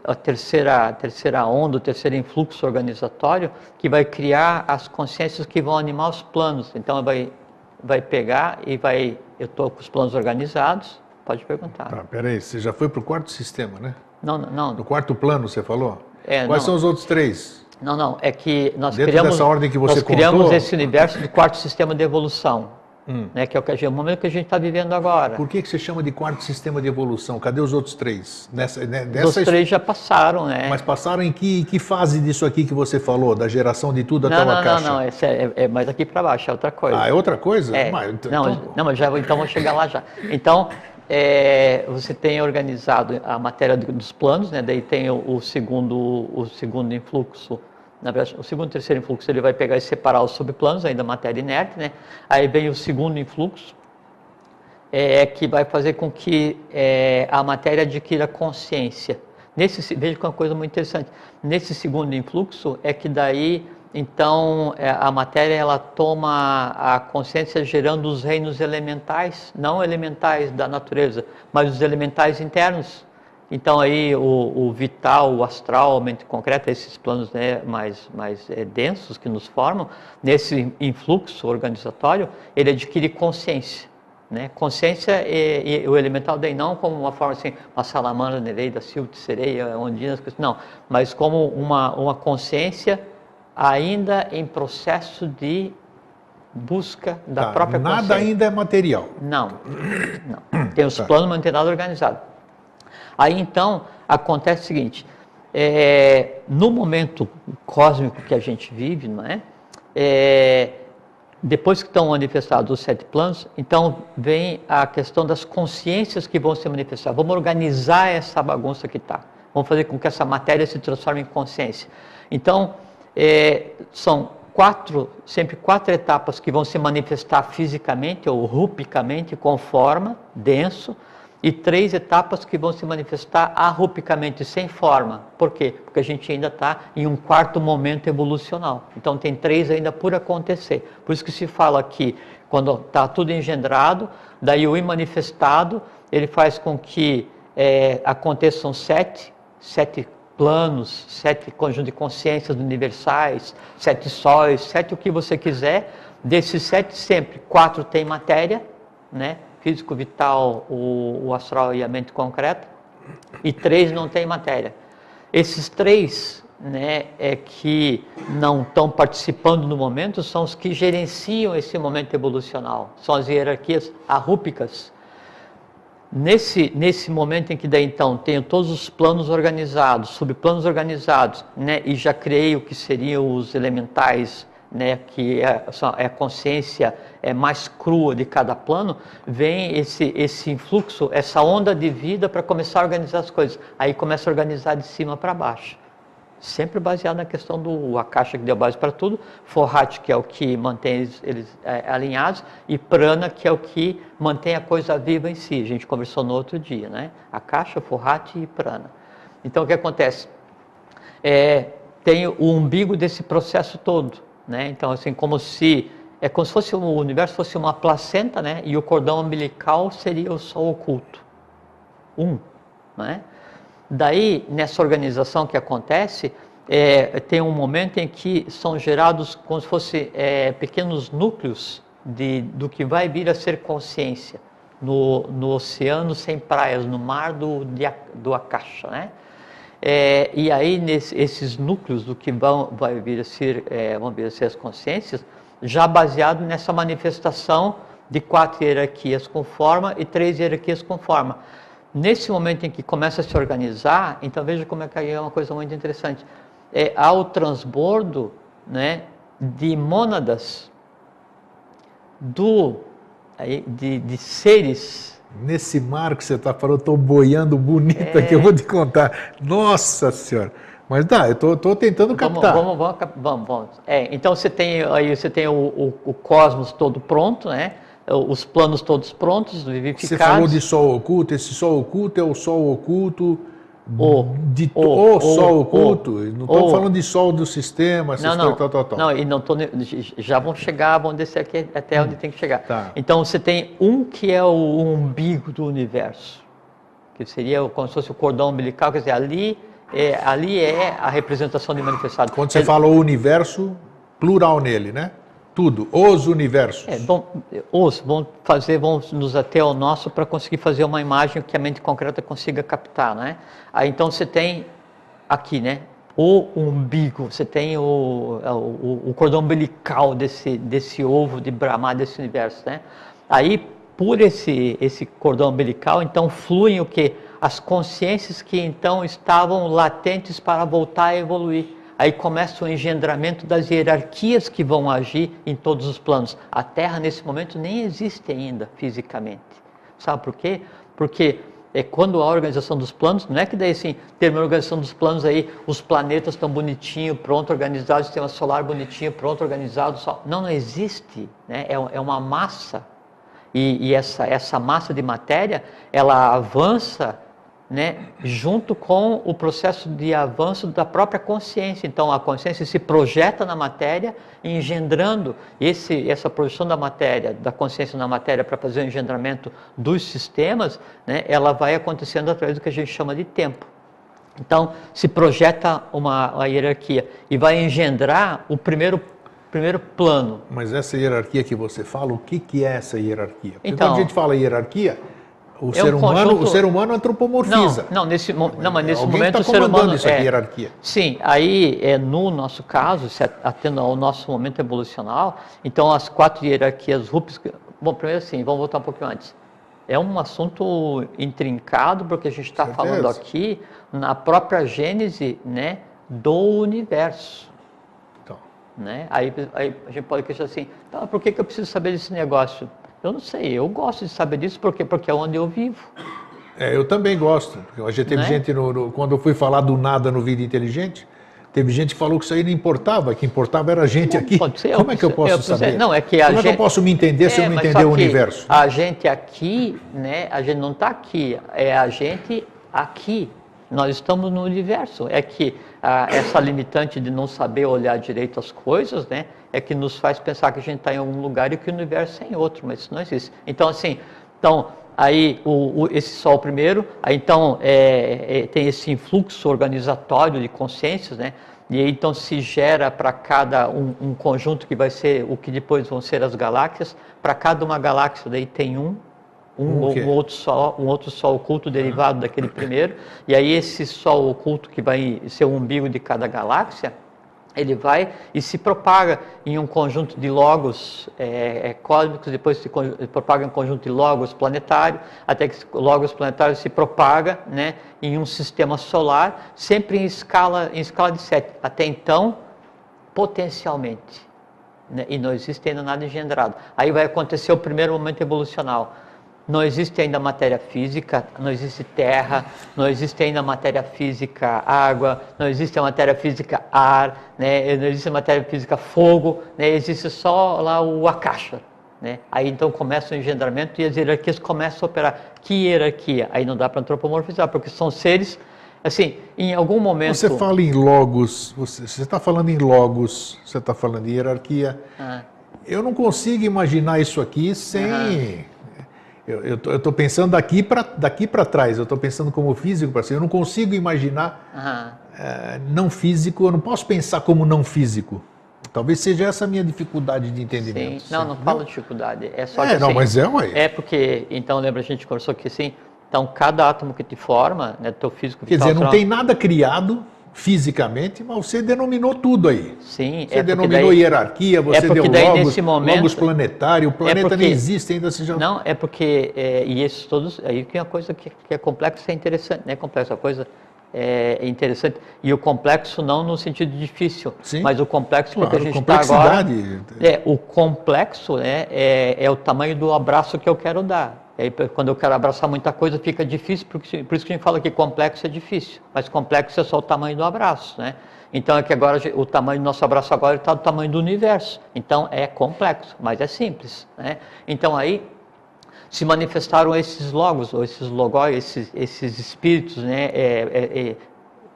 a terceira onda, o terceiro influxo organizatório, que vai criar as consciências que vão animar os planos. Então vai pegar e eu estou com os planos organizados, pode perguntar. Tá, peraí, você já foi para o quarto sistema, né? Não. No quarto plano, você falou? Quais Quais são os outros 3? Não, é que nós dessa ordem que você criamos esse universo do quarto sistema de evolução. Né, que é o momento que a gente está vivendo agora. Por que você chama de quarto sistema de evolução? Cadê os outros 3? Os 3 já passaram, né? Mas passaram em que fase disso aqui que você falou, da geração de tudo até uma caixa? Não, é mais aqui para baixo, é outra coisa. Ah, é outra coisa? Mas então vou chegar lá já. Então, você tem organizado a matéria dos planos, né? Daí tem o segundo influxo. Na verdade, o segundo e terceiro influxo ele vai pegar e separar os subplanos, ainda matéria inerte, né? Aí vem o segundo influxo, que vai fazer com que a matéria adquira consciência. Veja que é uma coisa muito interessante. Nesse segundo influxo é que daí, então, a matéria ela toma a consciência gerando os reinos elementais, não elementais da natureza, mas os elementais internos. Então aí o vital, o astral, a mente concreta, esses planos, né, mais densos que nos formam, nesse influxo organizatório, ele adquire consciência. Né? Consciência e o elemental daí não como uma forma assim, uma salamandra, nereida, silte, sereia, ondinas, não, mas como uma consciência ainda em processo de busca da própria consciência. Nada ainda é material. Não. Tem os planos, mas não tem nada organizado. Aí então acontece o seguinte, no momento cósmico que a gente vive, não é? Depois que estão manifestados os 7 planos, então vem a questão das consciências que vão se manifestar. Vamos organizar essa bagunça que está. Vamos fazer com que essa matéria se transforme em consciência. Então, são sempre quatro etapas que vão se manifestar fisicamente ou rupicamente, com forma, denso, e 3 etapas que vão se manifestar arrupicamente, sem forma. Por quê? Porque a gente ainda está em um quarto momento evolucional. Então tem 3 ainda por acontecer. Por isso que se fala que quando está tudo engendrado, daí o imanifestado, ele faz com que aconteçam 7 planos, 7 conjuntos de consciências universais, 7 sóis, 7 o que você quiser. Desses 7 sempre, 4 tem matéria, né? Físico, vital, o astral e a mente concreta, e 3 não tem matéria. Esses 3, né, que não estão participando no momento, são os que gerenciam esse momento evolucional, são as hierarquias arrúpicas. Nesse momento em que daí então tenho todos os planos organizados, subplanos organizados, né, e já criei o que seriam os elementais né, que é a consciência mais crua de cada plano, vem esse influxo, essa onda de vida para começar a organizar as coisas. Aí começa a organizar de cima para baixo. Sempre baseado na questão do Akasha, que deu base para tudo, Forhat, que é o que mantém eles alinhados, e Prana, que é o que mantém a coisa viva em si. A gente conversou no outro dia, né? Akasha, Forhat e Prana. Então, o que acontece? Tem o umbigo desse processo todo, né? Então, assim, como se fosse o universo fosse uma placenta, né? E o cordão umbilical seria o sol oculto. Né? Daí, nessa organização que acontece, tem um momento em que são gerados como se fossem pequenos núcleos do que vai vir a ser consciência no oceano sem praias, no mar do Akasha, né? E aí, esses núcleos do que vão vir a ser as consciências, já baseado nessa manifestação de 4 hierarquias com forma e 3 hierarquias com forma. Nesse momento em que começa a se organizar, então veja como é que é uma coisa muito interessante. Há o transbordo, né, de mônadas de seres. Nesse mar que você está falando, eu estou boiando bonito aqui, eu vou te contar. Nossa Senhora! Mas dá, eu estou tentando captar. Vamos. Então você tem o cosmos todo pronto, né? Os planos todos prontos, vivificados. Você falou de sol oculto, esse sol oculto é o sol oculto sol oculto. Não estou falando de sol do sistema, essas coisas, Não, e não tô, já vão descer aqui até onde tem que chegar. Tá. Então você tem que é o umbigo do universo, que seria como se fosse o cordão umbilical, quer dizer, ali é a representação de manifestado. Quando você fala o universo, plural nele, né? Tudo, os universos. Vamos nos ater ao nosso para conseguir fazer uma imagem que a mente concreta consiga captar, né? Aí então você tem aqui, né? O umbigo, você tem o cordão umbilical desse ovo de Brahma, desse universo, né? Aí, por esse cordão umbilical, então fluem o quê? As consciências que então estavam latentes para voltar a evoluir. Aí começa o engendramento das hierarquias que vão agir em todos os planos. A Terra, nesse momento, nem existe ainda fisicamente. Sabe por quê? Porque quando a organização dos planos, não é que daí assim, termina a organização dos planos aí, os planetas estão bonitinho, pronto, organizado, o sistema solar bonitinho, pronto, organizado. Não existe, né? É uma massa. E essa massa de matéria, ela avança, né, junto com o processo de avanço da própria consciência. Então a consciência se projeta na matéria, engendrando essa projeção da matéria, da consciência na matéria para fazer o engendramento dos sistemas, né, ela vai acontecendo através do que a gente chama de tempo. Então se projeta uma hierarquia e vai engendrar o primeiro plano. Mas essa hierarquia que você fala, o que é essa hierarquia? Porque então, quando a gente fala hierarquia, o ser humano antropomorfiza. Mas nesse Alguém momento tá o ser humano essa hierarquia. Sim, aí no nosso caso, se atendo ao nosso momento evolucional, então as 4 hierarquias rupes. Bom, primeiro assim, vamos voltar um pouquinho antes. É um assunto intrincado, porque a gente está falando aqui na própria gênese, né, do universo. Então. Né? Aí a gente pode questionar assim, tá, por que eu preciso saber desse negócio? Eu não sei, eu gosto de saber disso porque é onde eu vivo. Eu também gosto. Já teve gente, quando eu fui falar do nada no Vida Inteligente, teve gente que falou que isso aí não importava, que importava era a gente aqui. Pode ser, como é que eu posso saber? Não, que como é que eu posso me entender se eu não entender o universo? A gente aqui, né, a gente não está aqui, é a gente aqui. Nós estamos no universo. É que essa limitante de não saber olhar direito as coisas, né, é que nos faz pensar que a gente está em um lugar e que o universo é em outro, mas isso não existe. Então, assim, aí esse sol primeiro, aí então tem esse influxo organizatório de consciências, né, e aí então se gera para cada um conjunto que vai ser o que depois vão ser as galáxias. Para cada uma galáxia daí tem um outro sol oculto derivado daquele primeiro, e aí esse sol oculto que vai ser o umbigo de cada galáxia, ele vai e se propaga em um conjunto de logos cósmicos, depois se propaga em um conjunto de logos planetários, até que logos planetários se propaga, né, em um sistema solar, sempre em escala de 7. Até então, potencialmente. né? E não existe ainda nada engendrado. Aí vai acontecer o primeiro momento evolucional. Não existe ainda matéria física, não existe terra, não existe ainda matéria física água, não existe a matéria física ar, né? Não existe a matéria física fogo, né? Existe só lá o akasha, né? Aí então começa o engendramento e as hierarquias começam a operar. Que hierarquia? Aí não dá para antropomorfizar, porque são seres, assim, em algum momento... Você fala em logos, você está falando em logos, você está falando em hierarquia. Eu não consigo imaginar isso aqui sem... Eu estou pensando daqui para trás, eu estou pensando como físico para cima. Eu não consigo imaginar não físico, eu não posso pensar como não físico. Talvez seja essa a minha dificuldade de entendimento. Sim, não falo de dificuldade. É só que, não, assim, mas ué. É porque, então, lembra, a gente conversou que assim, então cada átomo que te forma, né, teu físico... Quer dizer, não tem nada criado fisicamente, mas você denominou tudo aí. Sim, você denominou hierarquia, você deu logos planetário, o planeta nem existe ainda. Não, é porque, e esses todos, aí que é uma coisa que é complexa, é interessante, né? Complexa, a coisa é interessante. E o complexo não no sentido difícil, sim, mas o complexo claro, que a gente está agora... o complexo, né, é o tamanho do abraço que eu quero dar. Aí, quando eu quero abraçar muita coisa, fica difícil, por isso que a gente fala que complexo é difícil, mas complexo é só o tamanho do abraço, né? Então é que agora o tamanho do nosso abraço agora está do tamanho do universo. Então é complexo, mas é simples, né? Então aí se manifestaram esses logos, ou esses logóis, esses espíritos, né?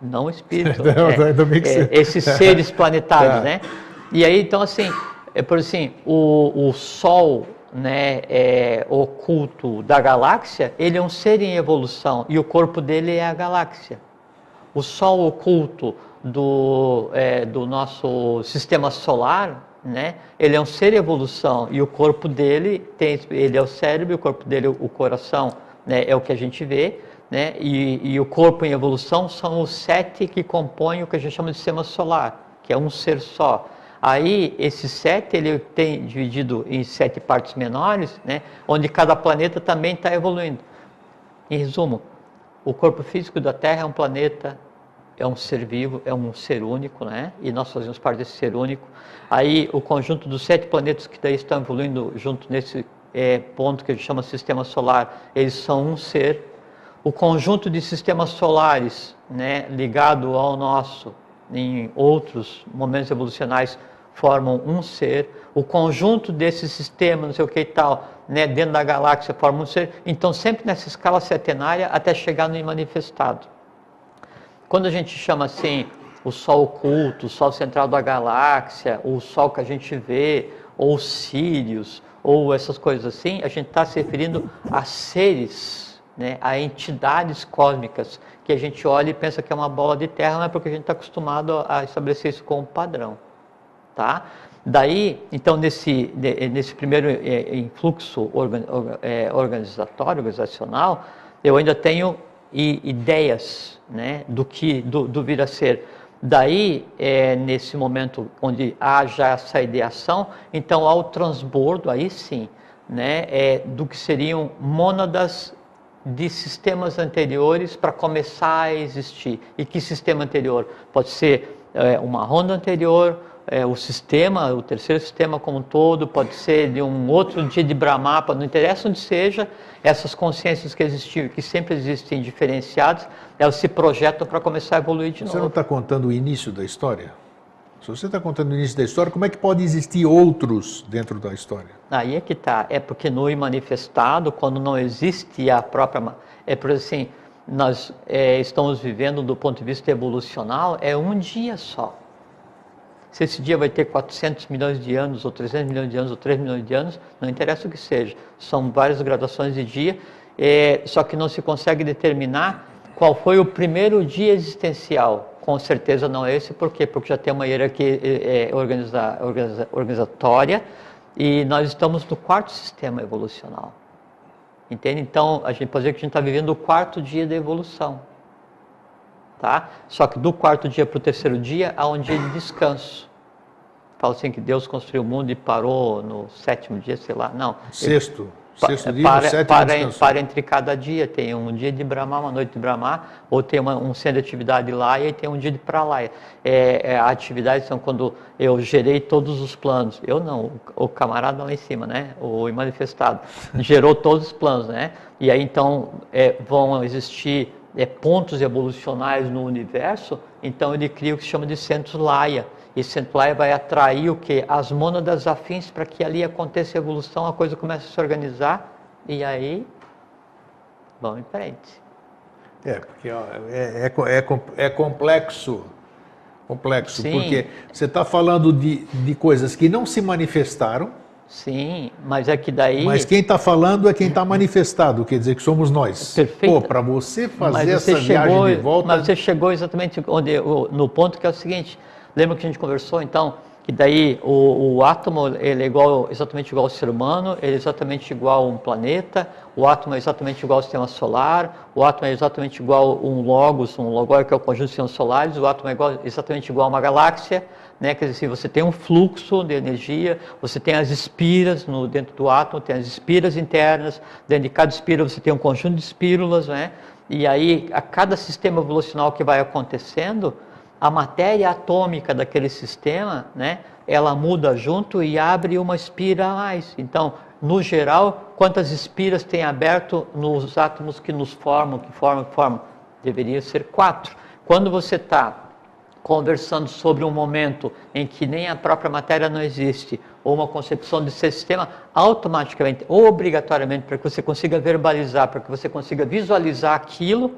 Não espírito, esses seres planetários, né? E aí então assim, por assim, o Sol, né, oculto da galáxia, ele é um ser em evolução e o corpo dele é a galáxia. O Sol oculto do nosso sistema solar, né, ele é um ser em evolução e o corpo dele ele é o cérebro, o corpo dele o coração, né, é o que a gente vê, né, e o corpo em evolução são os 7 que compõem o que a gente chama de sistema solar, que é um ser só. Aí, esse 7, ele tem dividido em 7 partes menores, né, onde cada planeta também está evoluindo. Em resumo, o corpo físico da Terra é um planeta, é um ser vivo, é um ser único, né, e nós fazemos parte desse ser único. Aí, o conjunto dos 7 planetas que daí estão evoluindo junto nesse ponto que a gente chama de sistema solar, eles são um ser. O conjunto de sistemas solares, né, ligado ao nosso, em outros momentos evolucionais, formam um ser. O conjunto desses sistemas, não sei o que e tal, né, dentro da galáxia formam um ser. Então, sempre nessa escala setenária até chegar no imanifestado. Quando a gente chama assim o Sol oculto, o Sol central da galáxia, o Sol que a gente vê, ou Sírios, ou essas coisas assim, a gente está se referindo a seres, né, a entidades cósmicas que a gente olha e pensa que é uma bola de terra, não é porque a gente está acostumado a estabelecer isso como padrão, tá? Daí, então, nesse primeiro influxo organizacional, eu ainda tenho ideias, né, do vir a ser. Daí, nesse momento onde há já essa ideação, então há o transbordo, aí sim, né, do que seriam mônadas de sistemas anteriores para começar a existir. E que sistema anterior? Pode ser uma ronda anterior, o sistema, o terceiro sistema como um todo, pode ser de um outro dia de Brahmapa, não interessa onde seja, essas consciências que existiam, que sempre existem diferenciadas, elas se projetam para começar a evoluir de novo. Você não está contando o início da história? Se você está contando o início da história, como é que pode existir outros dentro da história? Aí é que está. É porque no imanifestado, quando não existe a própria... por assim, nós estamos vivendo do ponto de vista evolucional, é um dia só. Se esse dia vai ter 400 milhões de anos, ou 300 milhões de anos, ou 3 milhões de anos, não interessa o que seja. São várias graduações de dia, só que não se consegue determinar qual foi o primeiro dia existencial. Com certeza não é esse, por quê? Porque já tem uma hierarquia organizatória e nós estamos no 4º sistema evolucional. Entende? Então, a gente pode dizer que a gente está vivendo o 4º dia da evolução. Tá? Só que do 4º dia para o 3º dia há um dia de descanso. Fala assim que Deus construiu o mundo e parou no 7º dia, sei lá. Não. Sexto Sexto dia, no sétimo descansou. Para entre cada dia, tem um dia de Brahma, uma noite de Brahma, ou tem um centro de atividade Laya e tem um dia de Pralaya. A atividade são quando eu gerei todos os planos. Eu não, o camarada lá em cima, né? O manifestado, gerou todos os planos, né? E aí então vão existir pontos evolucionais no universo, então ele cria o que se chama de centros Laya. E centro Laya vai atrair o quê? As mônadas afins para que ali aconteça a evolução, a coisa começa a se organizar e aí vamos em frente. Porque é complexo, Sim. porque você está falando de coisas que não se manifestaram. Sim, mas é que daí... Mas quem está falando é quem está manifestado, quer dizer que somos nós. Perfeito. Para você fazer essa viagem de volta... Mas você chegou exatamente no ponto que é o seguinte, lembra que a gente conversou, então, que daí o átomo ele é exatamente igual ao ser humano, ele é exatamente igual a um planeta, o átomo é exatamente igual ao sistema solar, o átomo é exatamente igual a um logos que é o conjunto de sistemas solares, o átomo é exatamente igual a uma galáxia, né? Quer dizer, assim, você tem um fluxo de energia, você tem as espiras dentro do átomo, tem as espiras internas, dentro de cada espira você tem um conjunto de espírulas, né? E aí, a cada sistema evolucional que vai acontecendo, a matéria atômica daquele sistema, né, ela muda junto e abre uma espira a mais. Então, no geral, quantas espiras tem aberto nos átomos que nos formam, que formam? Deveria ser 4. Quando você está conversando sobre um momento em que nem a própria matéria não existe, ou uma concepção de ser sistema, automaticamente, ou obrigatoriamente, para que você consiga verbalizar, para que você consiga visualizar aquilo,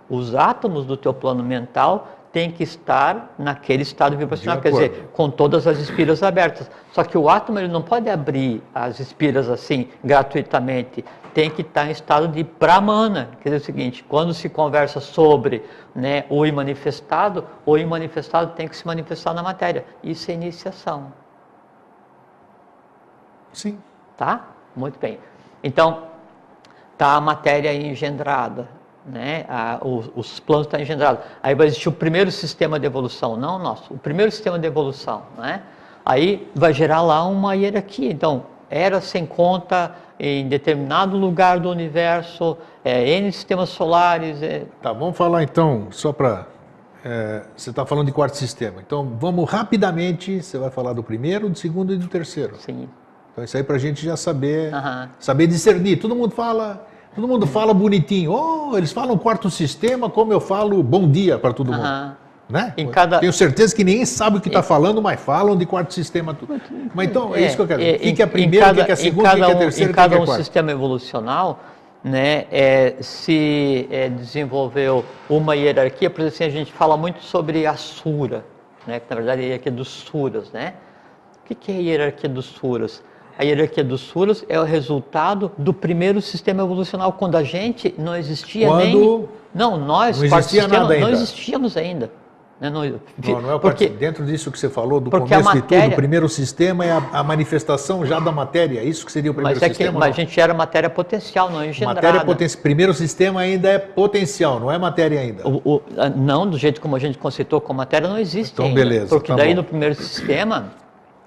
os átomos do teu plano mental tem que estar naquele estado vibracional, quer dizer, com todas as espiras abertas. Só que o átomo ele não pode abrir as espiras assim, gratuitamente. Tem que estar em estado de Brahmana. Quer dizer o seguinte, quando se conversa sobre, né, o imanifestado tem que se manifestar na matéria. Isso é iniciação. Sim. Tá? Muito bem. Então, está a matéria engendrada. Né? Os planos estão engendrados. Aí vai existir o primeiro sistema de evolução, não o nosso, o primeiro sistema de evolução, né? Aí vai gerar lá uma hierarquia. Então, era sem conta em determinado lugar do universo, N sistemas solares. Tá, vamos falar então, só para... você está falando de quarto sistema, então vamos rapidamente, você vai falar do primeiro, do segundo e do terceiro. Sim. Então isso aí para a gente já saber discernir. Todo mundo fala bonitinho. Eles falam quarto sistema, como eu falo bom dia para todo mundo. Né? Tenho certeza que ninguém sabe o que está falando, mas falam de quarto sistema. Tudo. Mas então, é isso que eu quero dizer. O que é primeiro, o que é segundo, o que é terceiro, o que é quarto. Em cada sistema evolucional, né, se desenvolveu uma hierarquia. Por exemplo, a gente fala muito sobre a Sura, né, que na verdade é a hierarquia dos Suras. Né? O que é a hierarquia dos Suras? A hierarquia dos Suras é o resultado do primeiro sistema evolucional, quando a gente não existia nem... Não, nós, não existia nada ainda. Não existíamos ainda. Não é porque dentro disso que você falou, do começo de tudo, o primeiro sistema é a manifestação já da matéria, isso que seria o primeiro sistema? Mas a gente era matéria potencial, não engendrada. Primeiro sistema ainda é potencial, não é matéria ainda. Não, do jeito como a gente conceitou com matéria, não existe então, ainda. Beleza, porque tá daí bom. No primeiro sistema,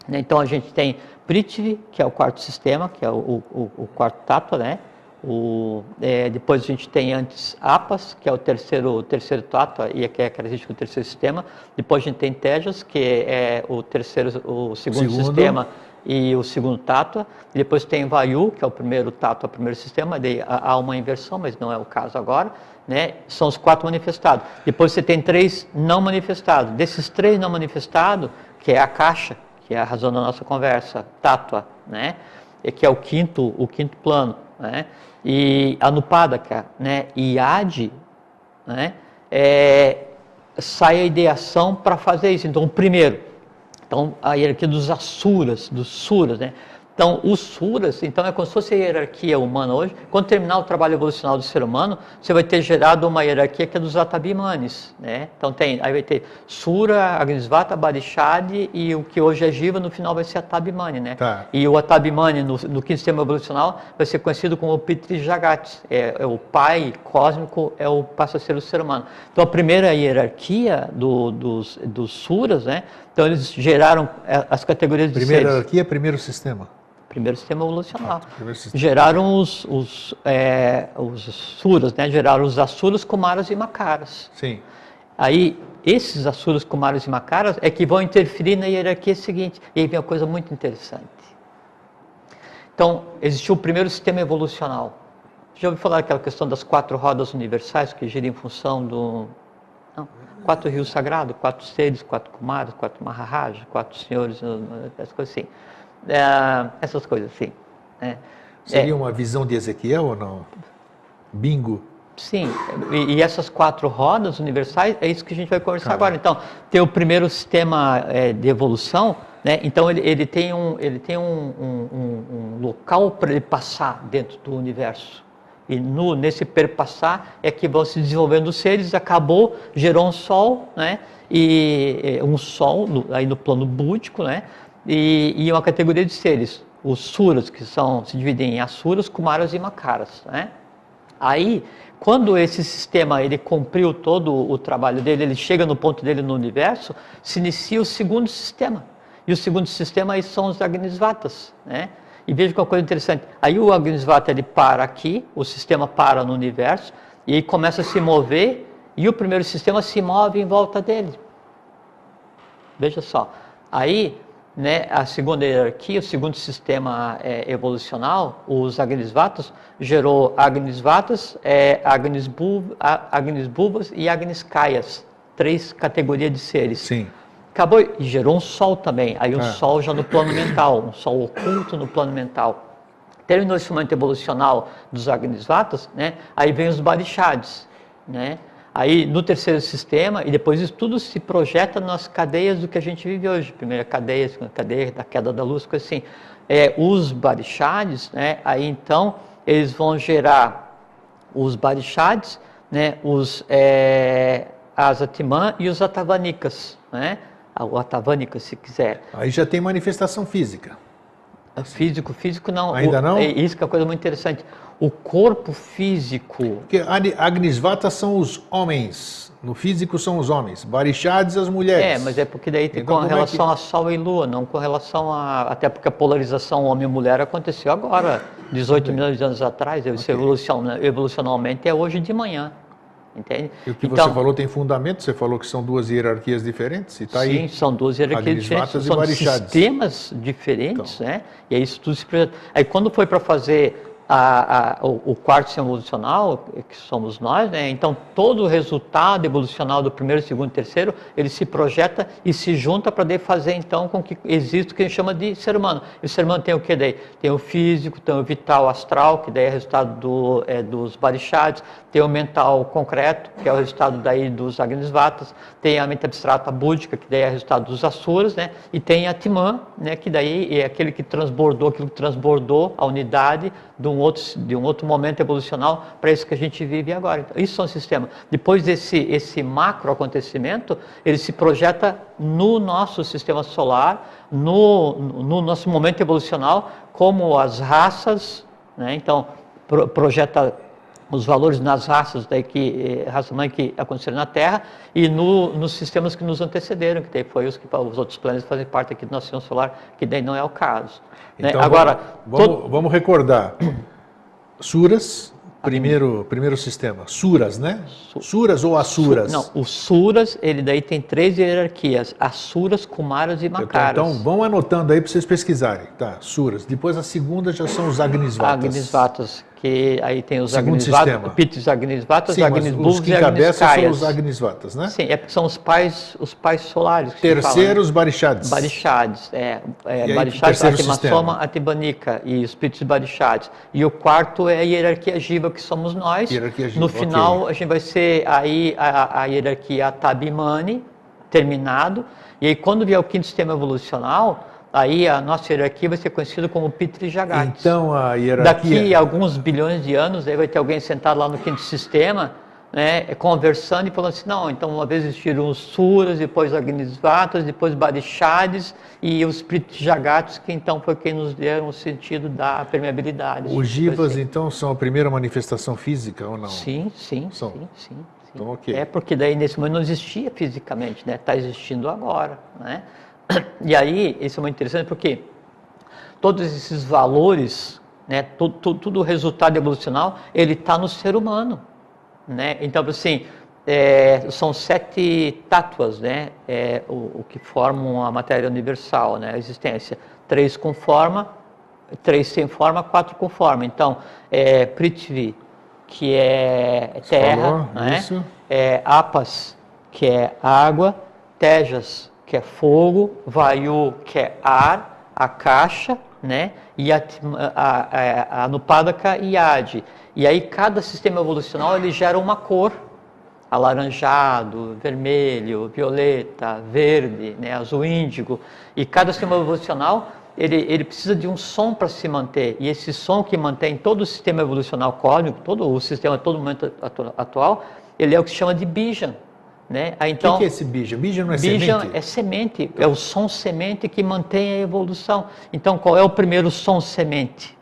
né, então a gente tem Prithvi, que é o quarto sistema, que é o quarto tátua, né? Depois a gente tem antes Apas, que é o terceiro tátua e que é característico do terceiro sistema. Depois a gente tem Tejas, que é o segundo sistema e o segundo tátua. E depois tem Vayu, que é o primeiro tátua, o primeiro sistema. Daí há uma inversão, mas não é o caso agora. Né? São os 4 manifestados. Depois você tem 3 não manifestados. Desses 3 não manifestados, que é a caixa, que é a razão da nossa conversa, tátua, né? Que é o quinto plano, né? E Anupadaka, né? E Adi, né? Sai a ideação para fazer isso. Então, o primeiro, a hierarquia dos Asuras, dos Suras, né? Então, os Suras, então é como se fosse a hierarquia humana hoje. Quando terminar o trabalho evolucional do ser humano, você vai ter gerado uma hierarquia que é dos Atabhimanis, né? Então, aí vai ter Sura, Agnisvata, Barishad e o que hoje é Jiva, no final vai ser Atabhimani, né? Tá. E o Atabhimani, no quinto sistema evolucional, vai ser conhecido como o Pitri Jagat, o pai cósmico, passa a ser o ser humano. Então, a primeira hierarquia dos Suras, né? Então, eles geraram as categorias de primeira seres. Hierarquia, primeiro sistema. Primeiro sistema evolucional. Primeiro sistema. Geraram os suras, né? Geraram os asuras, kumaras e makaras. Sim. Aí, esses asuras, kumaras e makaras é que vão interferir na hierarquia seguinte. E aí vem uma coisa muito interessante. Então, existiu o primeiro sistema evolucional. Já ouviu falar daquela questão das 4 rodas universais que giram em função do... Não, 4 rios sagrados, 4 seres, 4 kumaras, 4 maharajas, 4 senhores, essas coisas assim. Essas coisas assim. Seria uma visão de Ezequiel ou não? Bingo. Sim, e essas 4 rodas universais, é isso que a gente vai conversar agora. Então, tem o primeiro sistema de evolução, né? Então ele tem um local para ele passar dentro do universo. E nesse perpassar é que vão se desenvolvendo os seres, acabou, gerou um sol, né? E um sol aí no plano búdico, né? E uma categoria de seres, os suras, que se dividem em asuras, kumaras e makaras, né? Aí, quando esse sistema ele cumpriu todo o trabalho dele, ele chega no ponto dele no universo, se inicia o segundo sistema. E o segundo sistema aí são os Agnisvatas, né? E veja que uma coisa interessante. Aí o Agnisvata ele para aqui, o sistema para no universo, e aí começa a se mover, e o primeiro sistema se move em volta dele. Veja só. Aí, né, a segunda hierarquia, o segundo sistema evolucional, os Agnisvatas, gerou Agnisvatas, Agnisbhuvas e Agniskayas, 3 categorias de seres. Sim. Acabou e gerou um sol também, aí um sol já no plano mental, um sol oculto no plano mental. Terminou esse momento evolucional dos Agnisvatas, né, aí vem os Barishadis, né? Aí, no terceiro sistema, e depois isso tudo se projeta nas cadeias do que a gente vive hoje. Primeira cadeia, segunda cadeia, da queda da luz, coisa assim. Os Barishadis, né, aí então, eles vão gerar os Barishadis, né, as Atimã e os Atavanikas, né? O Atavanika, se quiser. Aí já tem manifestação física. Físico não. Ainda não? Isso que é uma coisa muito interessante. O corpo físico... Porque Agnisvatas são os homens, no físico são os homens, Barishadis as mulheres. Mas é porque daí tem então, com relação a Sol e Lua, não com relação a... Até porque a polarização homem e mulher aconteceu agora, 18 milhões de anos atrás, isso evolucionalmente é hoje de manhã. Entende? E o que você falou tem fundamento? Você falou que são 2 hierarquias diferentes? E tá sim, aí, são 2 hierarquias diferentes, são sistemas diferentes, então, né? E aí isso tudo se... Aí quando foi para fazer o quarto sistema evolucional, que somos nós, né? Então todo o resultado evolucional do primeiro, segundo e terceiro, ele se projeta e se junta para fazer então com que exista o que a gente chama de ser humano. E o ser humano tem o que daí? Tem o físico, tem o vital astral, que daí é resultado dos Barishadis, tem o mental concreto, que é o resultado daí dos Agnisvatas, tem a mente abstrata búdica, que daí é o resultado dos Asuras, né? E tem a Atman, né? Que daí é aquilo que transbordou a unidade de um outro momento evolucional para isso que a gente vive agora. Então, isso é um sistema. Depois esse macro acontecimento, ele se projeta no nosso sistema solar, no nosso momento evolucional, como as raças, né? Então, projeta os valores nas raças raça-mãe que aconteceram na Terra e nos sistemas que nos antecederam, que foi os outros planetas fazem parte aqui do nosso sistema solar, que daí não é o caso. Então, né? Agora, vamos recordar. Suras, primeiro sistema. Suras, né? Suras ou Asuras? Não, os Suras, ele daí tem 3 hierarquias. Asuras, Kumaras e Makaras. Então, vão anotando aí para vocês pesquisarem. Tá, Suras. Depois a segunda já são os Agnisvatas. Agnisvatas, que aí tem os Agnisvatas, Pitis Agnisvatas, sim, Agnisbhuvas e Agniskayas. São os Agnisvatas, né? Sim, porque são os pais solares. Terceiros Barishadis. Barishadis, Barishadis, Atimassoma, Atibanika e os Pitis Barishadis. E o quarto é a hierarquia Jiva, que somos nós. No final, a gente vai ser aí a hierarquia Tabimani, terminado. E aí, quando vier o quinto sistema evolucional, aí a nossa hierarquia vai ser conhecida como Pitri Jagatis. Então a hierarquia... Daqui a alguns bilhões de anos, aí vai ter alguém sentado lá no quinto sistema, né, conversando e falando assim, não, então uma vez existiram os Suras, depois Agnisvatas, depois Barishadis e os Pitri Jagatis, que então foi quem nos deram o sentido da permeabilidade. Os Jivas, assim, então, são a primeira manifestação física ou não? Sim. Então, ok. É porque daí nesse momento não existia fisicamente, né? Está existindo agora, né? E aí, isso é muito interessante porque Todos esses valores, né, tudo resultado evolucional, ele está no ser humano, né? Então, assim, são 7 tattvas, né, o que formam a matéria universal, né, a existência. 3 com forma, 3 sem forma, 4 com forma. Então, Prithvi, que é terra, né? Apas, que é água, Tejas, que é fogo, Vayu, que é ar, Akasha, né? E a Anupadaka e Adi. E aí cada sistema evolucional ele gera uma cor, alaranjado, vermelho, violeta, verde, né? Azul índigo. E cada sistema evolucional ele precisa de um som para se manter, e esse som que mantém todo o sistema evolucional cósmico, todo o sistema, todo momento atual, ele é o que se chama de Bija, né? Então, o que é esse Bija? Bija não é Bija semente? É semente, é o som semente que mantém a evolução. Então, qual é o primeiro som semente?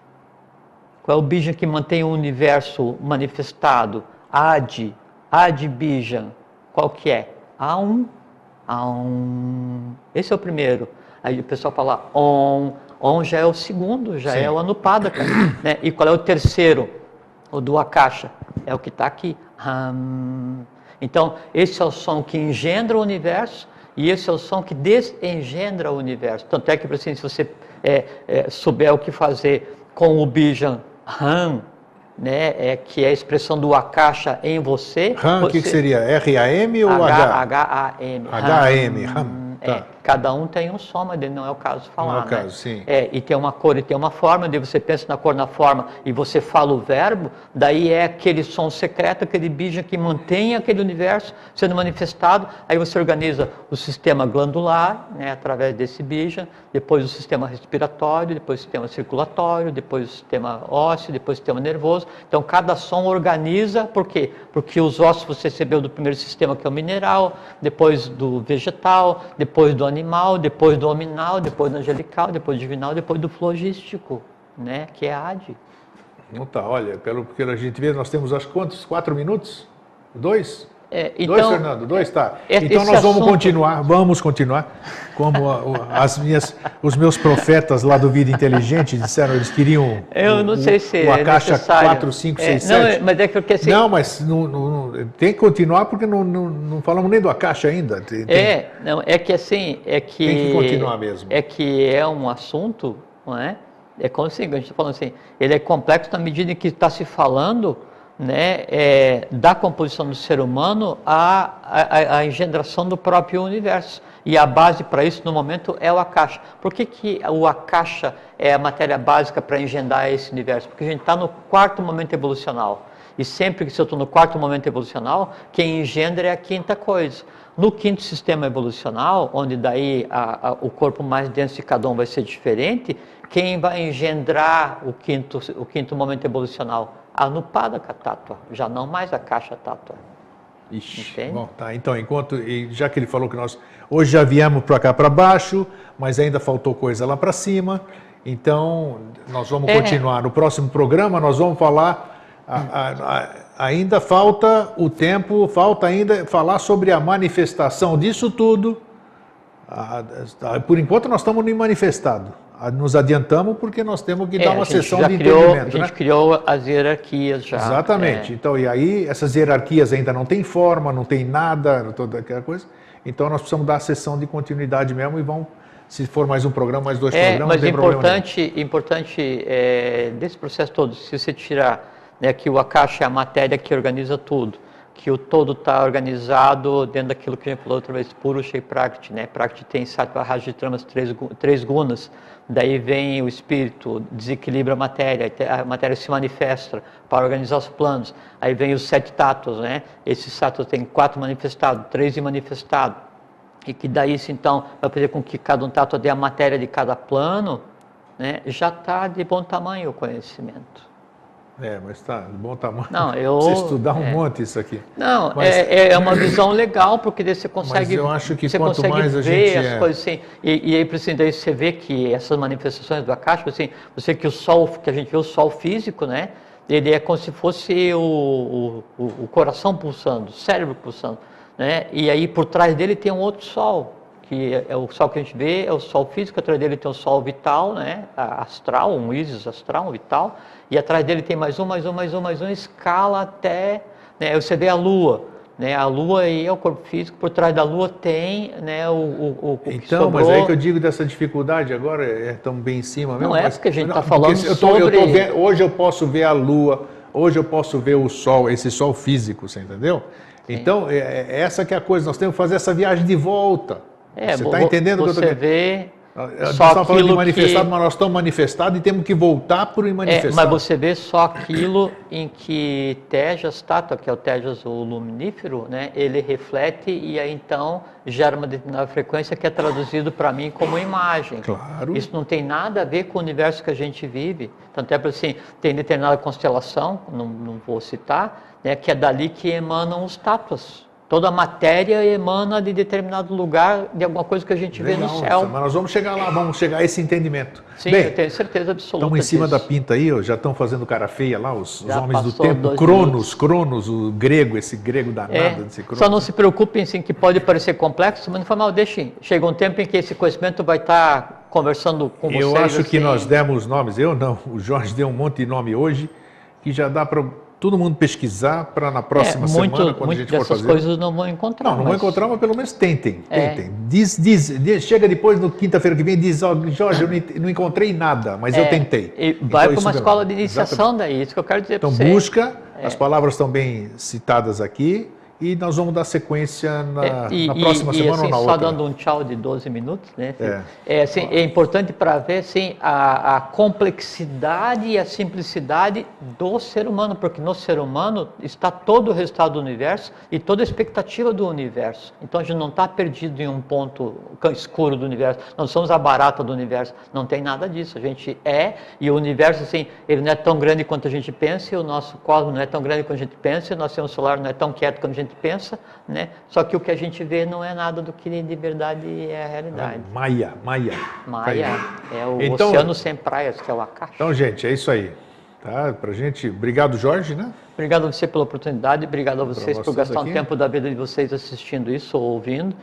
Qual é o Bija que mantém o universo manifestado? Adi Bija, qual que é? Aum. Esse é o primeiro. Aí o pessoal fala Om já é o segundo, já é o Anupadaka, né? E qual é o terceiro? O do Akasha, é o que está aqui. Então, esse é o som que engendra o universo e esse é o som que desengendra o universo. Tanto é que, assim, se você souber o que fazer com o Bijan Ram, né, que é a expressão do Akasha em você. Ram, o que seria? R-A-M ou H? H-A-M. H-A-M, Ram. Cada um tem um som, mas não é o caso de falar. Não é o caso, sim. E tem uma cor e tem uma forma, daí você pensa na cor, na forma, e você fala o verbo, daí é aquele som secreto, aquele bija que mantém aquele universo sendo manifestado, aí você organiza o sistema glandular, né, através desse bija, depois o sistema respiratório, depois o sistema circulatório, depois o sistema ósseo, depois o sistema nervoso. Então cada som organiza, por quê? Porque os ossos você recebeu do primeiro sistema, que é o mineral, depois do vegetal, depois do animal, depois do hominal, depois do angelical, depois do divinal, depois do flogístico, né, que é Adi. Não tá, olha, pelo que a gente vê, nós temos acho quantos? 4 minutos? 2? Então, 2, Fernando? 2, tá. Então nós vamos continuar, como os meus profetas lá do Vida Inteligente disseram, eles queriam eu não sei se o Akasha necessário. 4, 5, 6, 7. Não, mas é que assim... Não, mas tem que continuar porque não falamos nem do Akasha ainda. É que assim, tem que continuar mesmo. É que é um assunto, não é? É como assim, a gente está falando assim, ele é complexo na medida em que está se falando, né, da composição do ser humano à engendração do próprio universo. E a base para isso, no momento, é o Akasha. Por que o Akasha é a matéria básica para engendrar esse universo? Porque a gente está no 4º momento evolucional. E sempre que eu estou no 4º momento evolucional, quem engendra é a 5ª coisa. No 5º sistema evolucional, onde daí o corpo mais denso de cada um vai ser diferente, quem vai engendrar o quinto momento evolucional? A Anupadaka Tattva, já não mais a Akasha Tattva. Ixi, bom, tá. Então, já que ele falou que nós hoje já viemos para cá para baixo, mas ainda faltou coisa lá para cima, então nós vamos continuar. No próximo programa nós vamos falar, ainda falta o tempo, falta ainda falar sobre a manifestação disso tudo. Por enquanto nós estamos no manifestado. Nos adiantamos porque nós temos que dar uma sessão de entendimento. A gente criou as hierarquias já. Exatamente. Então, e aí essas hierarquias ainda não têm forma, não tem nada, toda aquela coisa. Então nós precisamos dar a sessão de continuidade mesmo e vão, se for mais um programa, mais 2 programas, mas não tem problema importante desse processo todo, se você tirar, né, que o Akasha é a matéria que organiza tudo, que o todo está organizado dentro daquilo que a gente falou outra vez, Purusha e Prakriti, né? Prakriti tem Sattva, Rajas e Tamas, 3 gunas, daí vem o espírito, desequilibra a matéria se manifesta para organizar os planos, aí vem os 7 tattvas, né? Esses tattvas tem 4 manifestados, 3 imanifestados, e que daí isso então vai fazer com que cada um tattva dê a matéria de cada plano, né? Já está de bom tamanho o conhecimento. Mas está de bom tamanho. Não, você estudar um monte isso aqui. Não, é uma visão legal, porque daí você consegue. Mas eu acho que você quanto consegue mais a ver gente as coisas assim. E aí, assim, daí você vê que essas manifestações do Akasha, assim, você que o sol, que a gente vê o sol físico, né? Ele é como se fosse o coração pulsando, o cérebro pulsando, né? E aí por trás dele tem um outro sol. que é o Sol que a gente vê, é o Sol físico, atrás dele tem o Sol vital, né? Astral, um Isis astral, um vital, e atrás dele tem mais um, escala até, né? Você vê a Lua. Né, a Lua aí é o corpo físico, por trás da Lua tem, né, o que então, sobrou. mas aí que eu digo dessa dificuldade agora, é tão bem em cima mesmo. Não é mas, porque a gente está não, falando sobre... hoje eu posso ver a Lua, hoje eu posso ver o Sol, esse Sol físico, você entendeu? Sim. Então, essa que é a coisa, nós temos que fazer essa viagem de volta. Você está entendendo o que eu estou querendo? Você vê... Nós estamos falando de manifestado, mas nós estamos manifestados e temos que voltar para o manifestado. Mas você vê só aquilo em que Tejas, Tattva, que é o Tejas, o luminífero, né, ele reflete e aí então gera uma determinada frequência que é traduzido para mim como imagem. Claro. Isso não tem nada a ver com o universo que a gente vive. Tanto é para assim, tem determinada constelação, não vou citar, né, que é dali que emanam os Tattvas. Toda a matéria emana de determinado lugar, de alguma coisa que a gente vê no céu. Mas nós vamos chegar lá, vamos chegar a esse entendimento. Sim, bem, eu tenho certeza absoluta estão em cima disso. da pinta aí, já estão fazendo cara feia lá, os homens do passou tempo. Cronos, o grego, esse grego danado. Desse Cronos. Só não se preocupem, sim, que pode parecer complexo, mas não foi mal, deixem. Chega um tempo em que esse conhecimento vai estar conversando com vocês. Eu acho que assim... nós demos nomes, eu não, o Jorge deu um monte de nome hoje, que já dá para todo mundo pesquisar para na próxima semana, quando a gente for fazer. Dessas coisas não vão encontrar. Não vão encontrar, mas pelo menos tentem. Chega depois, no quinta-feira que vem, diz, Jorge, eu não encontrei nada, mas eu tentei. E vai para uma escola de iniciação daí, isso que eu quero dizer para você. Então busca, as palavras estão bem citadas aqui, e nós vamos dar sequência na próxima semana assim, ou na só outra. Só dando um tchau de 12 minutos, né? Assim, é importante para ver assim, a complexidade e a simplicidade do ser humano, porque no ser humano está todo o resultado do universo e toda a expectativa do universo. Então a gente não está perdido em um ponto escuro do universo, nós somos a barata do universo, não tem nada disso. A gente e o universo, assim, ele não é tão grande quanto a gente pensa, e o nosso cosmos não é tão grande quanto a gente pensa, e o nosso sistema solar não é tão quieto quanto a gente pensa, né? Só que o que a gente vê não é nada do que de verdade é a realidade. Maia. É o então, oceano sem praias, que é o Akash. Então, gente, é isso aí. Tá? Pra gente, obrigado, Jorge, né? Obrigado a você pela oportunidade, obrigado a vocês por gastar um tempo da vida de vocês assistindo isso ou ouvindo.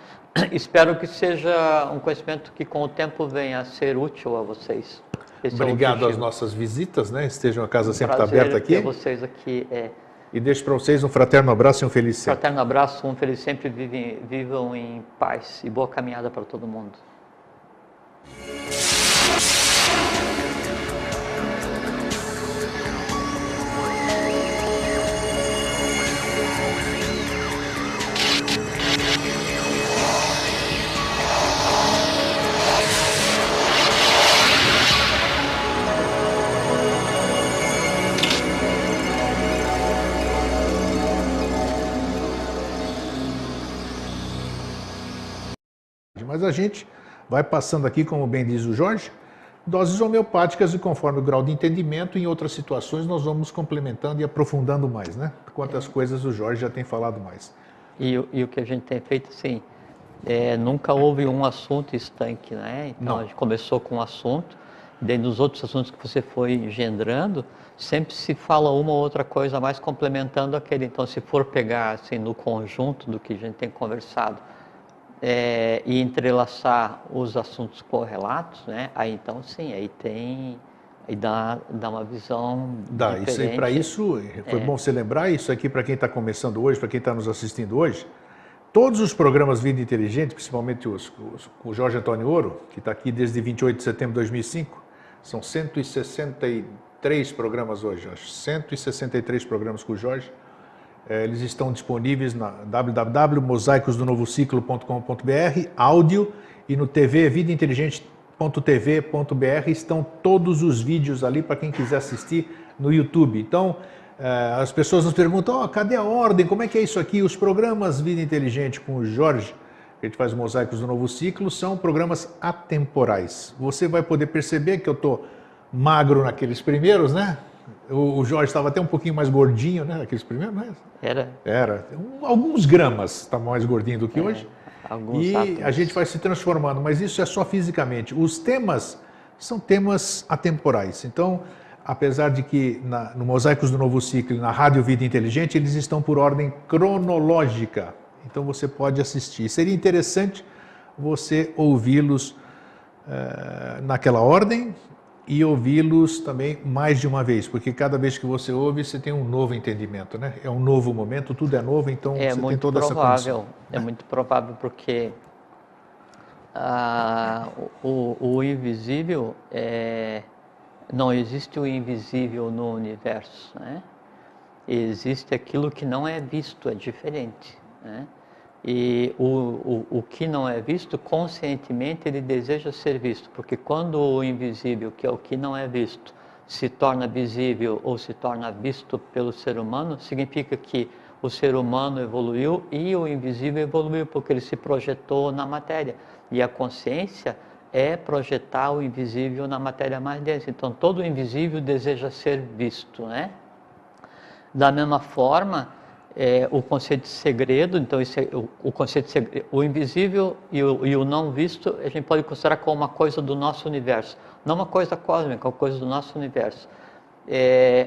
Espero que seja um conhecimento que com o tempo venha a ser útil a vocês. Obrigado às nossas visitas, né? Estejam a casa sempre aberta aqui. Ter vocês aqui. E deixo para vocês um fraterno abraço e um feliz sempre. Fraterno abraço, um feliz sempre, vivam em paz e boa caminhada para todo mundo. Mas a gente vai passando aqui, como bem diz o Jorge, doses homeopáticas e conforme o grau de entendimento, em outras situações nós vamos complementando e aprofundando mais, né? Quantas coisas o Jorge já tem falado mais. E o que a gente tem feito, assim, nunca houve um assunto estanque, né? Então a gente começou com um assunto, daí nos outros assuntos que você foi engendrando, sempre se fala uma ou outra coisa a mais complementando aquele. Então, se for pegar assim, no conjunto do que a gente tem conversado, e entrelaçar os assuntos correlatos, né? Aí então sim, aí dá uma visão diferente. Para isso, foi bom você lembrar isso aqui para quem está começando hoje, para quem está nos assistindo hoje. Todos os programas Vida Inteligente, principalmente o Jorge Antônio Ouro, que está aqui desde 28 de setembro de 2005, são 163 programas hoje, acho, 163 programas com o Jorge. Eles estão disponíveis na www.mosaicosdonovociclo.com.br, áudio, e no TV, vidainteligente.tv.br, estão todos os vídeos ali para quem quiser assistir no YouTube. Então, as pessoas nos perguntam, cadê a ordem, como é que é isso aqui? Os programas Vida Inteligente com o Jorge, que a gente faz Mosaicos do Novo Ciclo, são programas atemporais. Você vai poder perceber que eu estou magro naqueles primeiros, né? O Jorge estava até um pouquinho mais gordinho, né? Aqueles primeiros, né? Era. Alguns gramas estava mais gordinho do que hoje. E a gente vai se transformando, mas isso é só fisicamente. Os temas são temas atemporais. Então, apesar de que no Mosaicos do Novo Ciclo e na Rádio Vida Inteligente, eles estão por ordem cronológica. Então você pode assistir. Seria interessante você ouvi-los naquela ordem e ouvi-los também mais de uma vez, porque cada vez que você ouve, você tem um novo entendimento, né? É um novo momento, tudo é novo, então você tem toda essa condição. É muito provável, porque o invisível, não existe o invisível no universo, né? Existe aquilo que não é visto, é diferente, né? E o que não é visto, conscientemente ele deseja ser visto, porque quando o invisível, que é o que não é visto, se torna visível ou se torna visto pelo ser humano, significa que o ser humano evoluiu e o invisível evoluiu, porque ele se projetou na matéria. E a consciência é projetar o invisível na matéria mais densa. Então todo o invisível deseja ser visto, né? Da mesma forma, o conceito de segredo, então o conceito de segredo, o invisível e o não visto, a gente pode considerar como uma coisa do nosso universo, não uma coisa cósmica, uma coisa do nosso universo.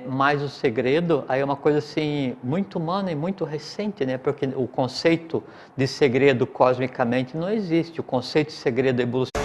Mas o segredo aí é uma coisa assim muito humana e muito recente, né? Porque o conceito de segredo cosmicamente não existe. O conceito de segredo evolucionário.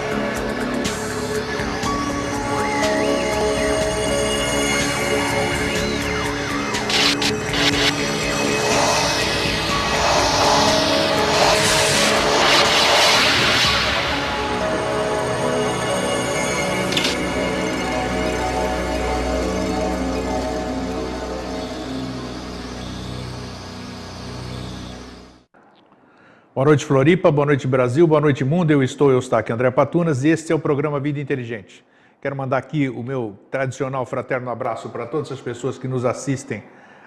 Boa noite, Floripa, boa noite, Brasil, boa noite, mundo. Eu estou Eustáquio André Patunas e este é o programa Vida Inteligente. Quero mandar aqui o meu tradicional fraterno abraço para todas as pessoas que nos assistem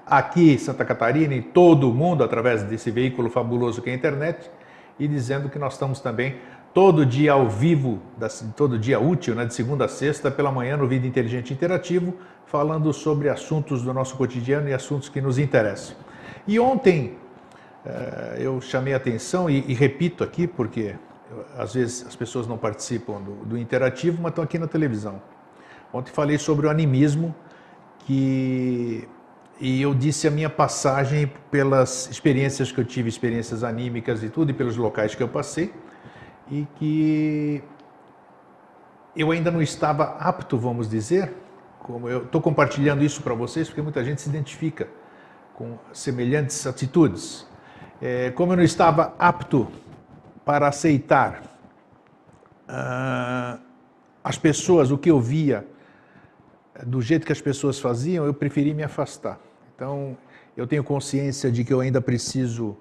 aqui em Santa Catarina e todo o mundo através desse veículo fabuloso que é a internet, e dizendo que nós estamos também todo dia ao vivo, todo dia útil, né, de segunda a sexta, pela manhã no Vida Inteligente Interativo, falando sobre assuntos do nosso cotidiano e assuntos que nos interessam. E ontem eu chamei a atenção e repito aqui, porque às vezes as pessoas não participam do interativo, mas estão aqui na televisão. Ontem falei sobre o animismo e eu disse a minha passagem pelas experiências que eu tive, experiências anímicas e tudo, e pelos locais que eu passei, e que eu ainda não estava apto, vamos dizer, como eu estou compartilhando isso para vocês, porque muita gente se identifica com semelhantes atitudes. Como eu não estava apto para aceitar as pessoas, o que eu via, do jeito que as pessoas faziam, eu preferi me afastar. Então, eu tenho consciência de que eu ainda preciso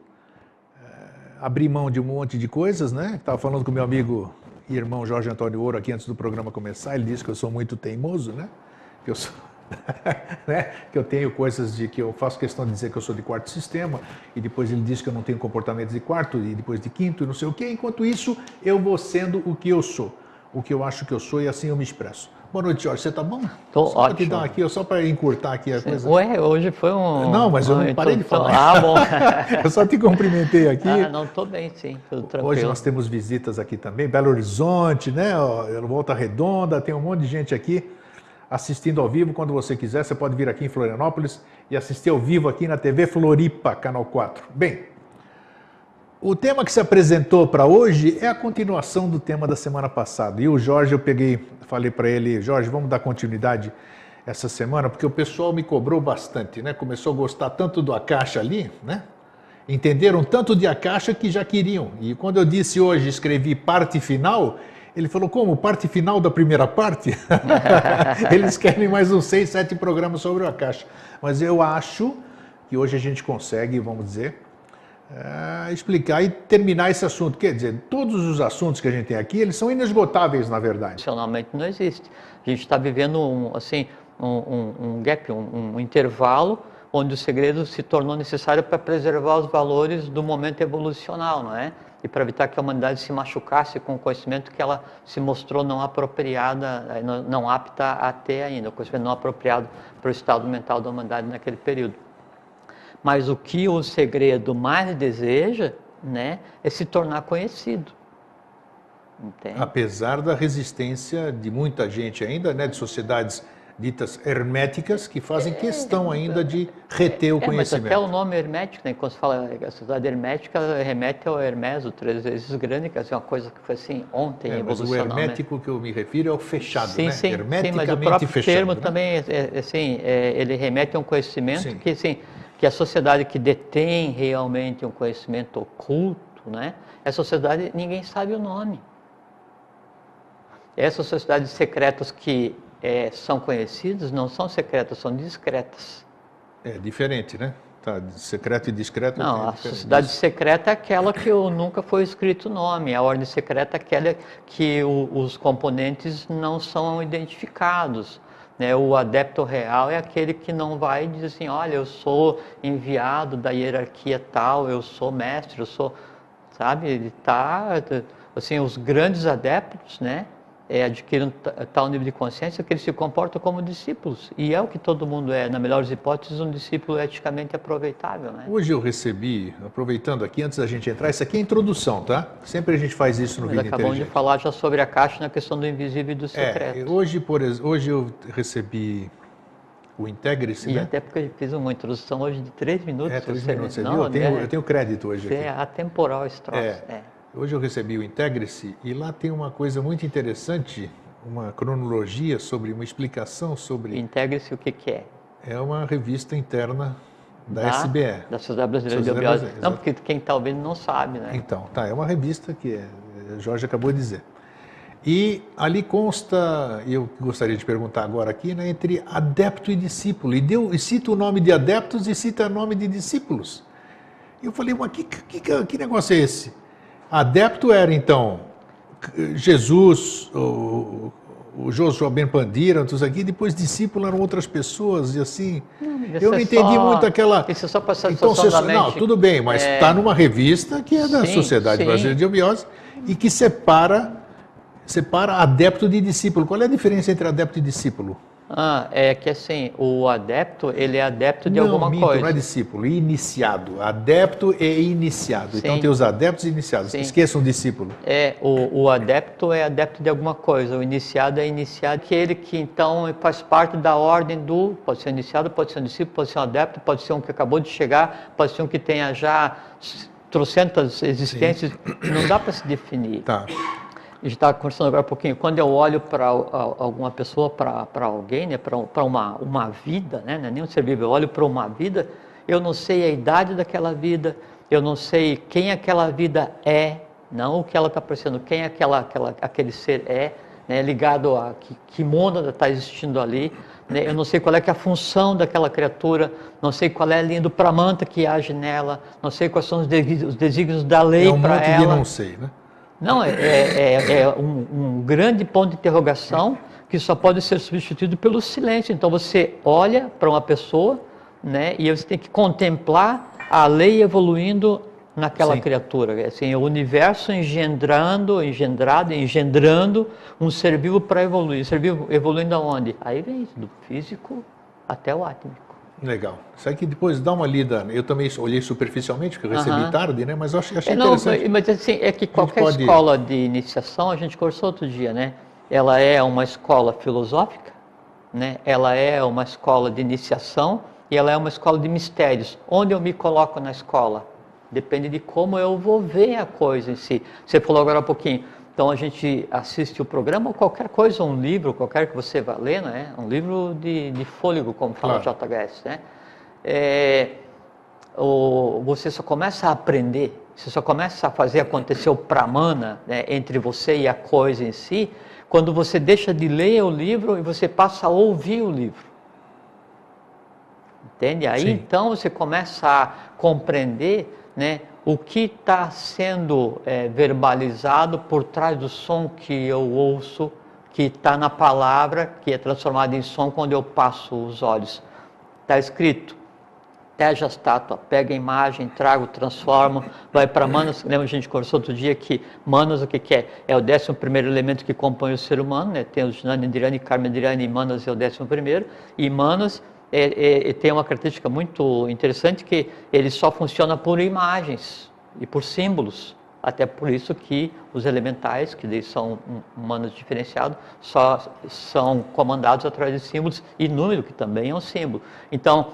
abrir mão de um monte de coisas, né? Estava falando com meu amigo e irmão Jorge Antônio Ouro aqui antes do programa começar, ele disse que eu sou muito teimoso, né? Que eu sou... né? Que eu tenho coisas de que eu faço questão de dizer que eu sou de quarto sistema, e depois ele diz que eu não tenho comportamentos de quarto, e depois de quinto, e não sei o quê. Enquanto isso, eu vou sendo o que eu sou, o que eu acho que eu sou, e assim eu me expresso. Boa noite, Jorge. Você tá bom? Tô só ótimo. Te dar aqui, só para encurtar aqui a coisa. Ué, hoje foi um... Não, mas eu não parei de falar. Ah, bom. Eu só te cumprimentei aqui. Não, estou bem, sim. Tudo tranquilo. Hoje nós temos visitas aqui também, Belo Horizonte, né? Volta Redonda, tem um monte de gente aqui assistindo ao vivo. Quando você quiser, você pode vir aqui em Florianópolis e assistir ao vivo aqui na TV Floripa, Canal 4. Bem, o tema que se apresentou para hoje é a continuação do tema da semana passada. E o Jorge, falei para ele, Jorge, vamos dar continuidade essa semana, porque o pessoal me cobrou bastante, né? Começou a gostar tanto do Akasha ali, né? Entenderam tanto de Akasha que já queriam. E quando eu disse hoje, escrevi parte final, ele falou, como? Parte final da primeira parte? Eles querem mais uns 6, 7 programas sobre o Akasha. Mas eu acho que hoje a gente consegue, vamos dizer, explicar e terminar esse assunto. Quer dizer, todos os assuntos que a gente tem aqui, eles são inesgotáveis, na verdade. Funcionalmente não existe. A gente está vivendo um gap, um intervalo, onde o segredo se tornou necessário para preservar os valores do momento evolucional, não é? E para evitar que a humanidade se machucasse com o conhecimento que ela se mostrou não apropriada, não apta a ter ainda, o conhecimento não apropriado para o estado mental da humanidade naquele período. Mas o que o segredo mais deseja, né, é se tornar conhecido. Entende? Apesar da resistência de muita gente ainda, né, de sociedades ditas herméticas, que fazem questão ainda de reter o conhecimento. Mas até o nome hermético, né? Quando se fala a sociedade hermética, remete ao Hermes, o 3 vezes grande, que é uma coisa que foi assim ontem, mas o evolucional. hermético, né? Que eu me refiro é o fechado, sim, né? Sim, hermeticamente sim, mas o próprio fechado, termo né? também, ele remete a um conhecimento que, assim, que a sociedade que detém realmente um conhecimento oculto, né? Essa sociedade, ninguém sabe o nome. Essas sociedades secretas que são conhecidas não são secretas, são discretas. É diferente, né? Tá, secreto e discreto. Não, a sociedade secreta é aquela que nunca foi escrito o nome. A ordem secreta é aquela que os componentes não são identificados. Né? O adepto real é aquele que não vai dizer assim, olha, eu sou enviado da hierarquia tal, eu sou mestre, eu sou... Sabe? Ele está... Assim, os grandes adeptos, né? Adquiriram tal nível de consciência que eles se comportam como discípulos. E é o que todo mundo é, na melhor das hipóteses, um discípulo eticamente aproveitável. Né? Hoje eu recebi, aproveitando aqui, antes da gente entrar, isso aqui é a introdução, tá? Sempre a gente faz isso no Vida Inteligente. Acabamos de falar já sobre a caixa na questão do invisível e do secreto. Hoje eu recebi o Integre-se, né? E até porque eu fiz uma introdução hoje de 3 minutos. 3 minutos, você viu? Eu tenho crédito hoje aqui. É atemporal esse troço. Hoje eu recebi o Integre-se e lá tem uma coisa muito interessante, uma cronologia sobre, uma explicação sobre... Integre-se o que é? É uma revista interna da SBE. Da Sociedade Brasileira de Audiólogos. Não, porque quem está ouvindo não sabe, né? Então, é uma revista que o Jorge acabou de dizer. E ali consta, e eu gostaria de perguntar agora aqui, né, entre adepto e discípulo. E cita o nome de adeptos e cita o nome de discípulos. E eu falei, mas que negócio é esse? Adepto era, então, Jesus, o Joshua Ben Pandira, tudo aqui, depois discípulo eram outras pessoas, e assim, eu não entendi muito aquela... Isso é só para então, não, tudo bem, mas está numa revista que é da Sociedade Brasileira de Audiólogos e que separa adepto de discípulo. Qual é a diferença entre adepto e discípulo? É que assim, o adepto, ele é adepto de alguma coisa. Não é discípulo, iniciado. Adepto e iniciado. Sim. Então tem os adeptos e iniciados. Sim. Esqueçam o discípulo. O adepto é adepto de alguma coisa. O iniciado é iniciado, aquele que então faz parte da ordem do... Pode ser iniciado, pode ser um discípulo, pode ser um adepto, pode ser um que acabou de chegar, pode ser um que tenha já trocentas existências. Sim. Não dá para se definir. Tá. A gente estava conversando agora um pouquinho, quando eu olho para alguma pessoa, para alguém, né, para uma vida, né, não é nem um ser vivo, eu olho para uma vida, eu não sei a idade daquela vida, eu não sei quem aquela vida é, não o que ela está parecendo, quem aquele ser é, né, ligado a que mundo está existindo ali, né, eu não sei qual é que é a função daquela criatura, não sei qual é a linha do pramanta que age nela, não sei quais são os desígnios da lei para ela. É um monte de não sei, né? Não, é um grande ponto de interrogação que só pode ser substituído pelo silêncio. Então você olha para uma pessoa, né, e você tem que contemplar a lei evoluindo naquela criatura. Assim, o universo engendrando um ser vivo para evoluir. Ser vivo evoluindo aonde? Aí vem do físico até o átmico. Legal. Isso aqui depois dá uma lida. Eu também olhei superficialmente, porque eu recebi tarde, né? Mas eu achei interessante. Mas assim, é que qualquer escola de iniciação, a gente conversou outro dia, né? Ela é uma escola filosófica, né? Ela é uma escola de iniciação e ela é uma escola de mistérios. Onde eu me coloco na escola? Depende de como eu vou ver a coisa em si. Você falou agora há pouquinho. Então a gente assiste o programa ou qualquer coisa, um livro, qualquer que você vá ler, né? Um livro de fôlego, como fala o JHS, né? Você só começa a aprender, você só começa a fazer acontecer o pramana, né, entre você e a coisa em si, quando você deixa de ler o livro e você passa a ouvir o livro. Entende? Aí então você começa a compreender, né, o que está sendo verbalizado por trás do som que eu ouço, que está na palavra, que é transformado em som quando eu passo os olhos. Está escrito, teja a estátua, pega a imagem, trago, transformo, vai para Manas. Lembra, a gente conversou outro dia que Manas o que é? É o 11º elemento que compõe o ser humano, né? Tem os Jnana Indrani, Karma Indrani, e Manas é o 11º, e Manas tem uma característica muito interessante que ele só funciona por imagens e por símbolos. Até por isso que os elementais, que daí são manas diferenciados, só são comandados através de símbolos, e número, que também é um símbolo. Então,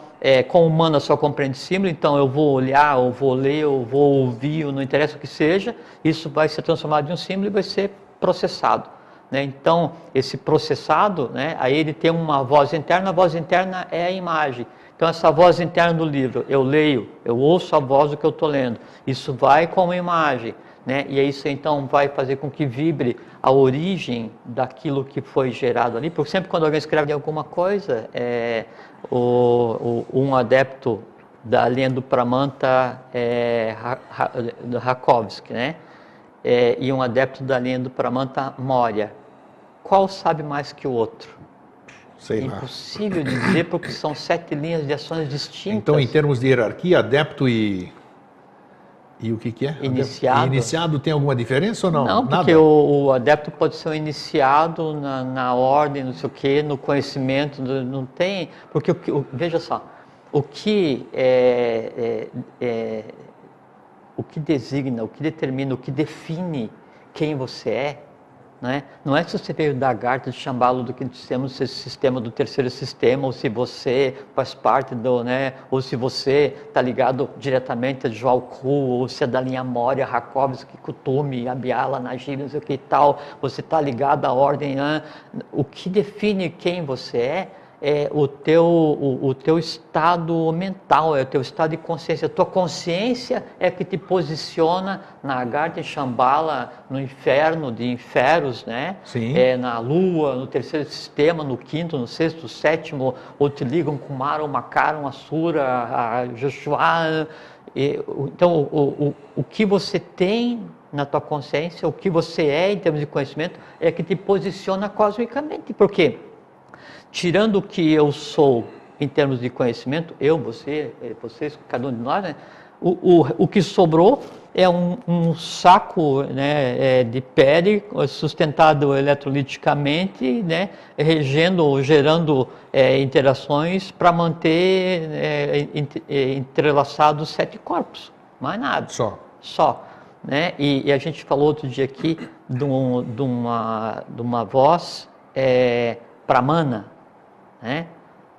como o mana só compreende símbolo, então eu vou olhar, eu vou ler, eu vou ouvir, não interessa o que seja, isso vai ser transformado em um símbolo e vai ser processado. Né? Então, esse processado, né, aí ele tem uma voz interna, a voz interna é a imagem. Então, essa voz interna do livro, eu leio, eu ouço a voz do que eu estou lendo, isso vai como imagem, né? E isso então vai fazer com que vibre a origem daquilo que foi gerado ali, porque sempre quando alguém escreve alguma coisa, um adepto da linha do Pramanta Rakovsky, né? E um adepto da linha do Pramanta Moria, qual sabe mais que o outro? Sei lá. Impossível dizer, porque são 7 linhas de ações distintas. Então, em termos de hierarquia, adepto e o que é? Iniciado. E iniciado tem alguma diferença ou não? Não, porque o adepto pode ser um iniciado na ordem, não sei o quê, no conhecimento, não tem... Porque, veja só, o que designa, o que determina, o que define quem você é, né? Não é se você veio da Garta de Shambhala, do quinto sistema, do sexto sistema, do terceiro sistema, ou se você faz parte do, né? Ou se você está ligado diretamente a Jwalku, ou se é da linha Moria, Rakovsky, Kutumi, Abhyala, Najib, não sei o que e tal, você está ligado à ordem, né? O que define quem você é o teu estado mental, é o teu estado de consciência. A tua consciência é que te posiciona na Garta Shambhala, no inferno de inferos, né? Sim. Na lua, no terceiro sistema, no quinto, no sexto, no sétimo, ou te ligam com Mara, o Makara, o Asura, a Joshua. Então, o que você tem na tua consciência, o que você é em termos de conhecimento, é que te posiciona cosmicamente. Por quê? Tirando o que eu sou em termos de conhecimento, eu, você, vocês, cada um de nós, né? O que sobrou é um saco, né, de pele sustentado eletroliticamente, né, gerando interações para manter entrelaçados 7 corpos, mais nada. Só. Né? E a gente falou outro dia aqui de uma voz Pramana, né?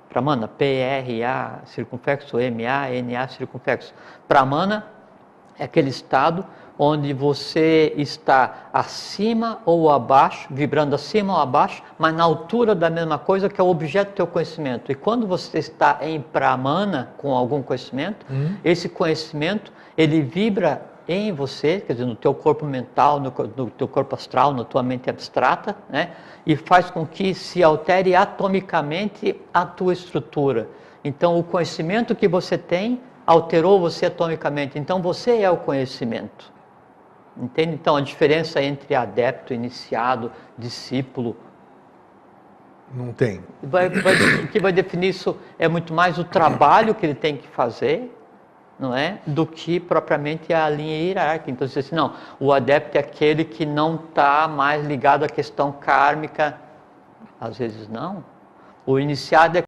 Pramana, P-R-A circunflexo, M-A-N-A circunflexo. Pramana é aquele estado onde você está acima ou abaixo, vibrando acima ou abaixo, mas na altura da mesma coisa que é o objeto do teu conhecimento. E quando você está em Pramana com algum conhecimento, esse conhecimento, ele vibra em você, quer dizer, no teu corpo mental, no teu corpo astral, na tua mente abstrata, né? E faz com que se altere atomicamente a tua estrutura. Então, o conhecimento que você tem alterou você atomicamente. Então, você é o conhecimento. Entende? Então, a diferença entre adepto, iniciado, discípulo... Não tem. O que vai definir isso é muito mais o trabalho que ele tem que fazer, não é? Do que propriamente a linha hierárquica. Então, assim, não, o adepto é aquele que não está mais ligado à questão kármica. Às vezes não. O iniciado é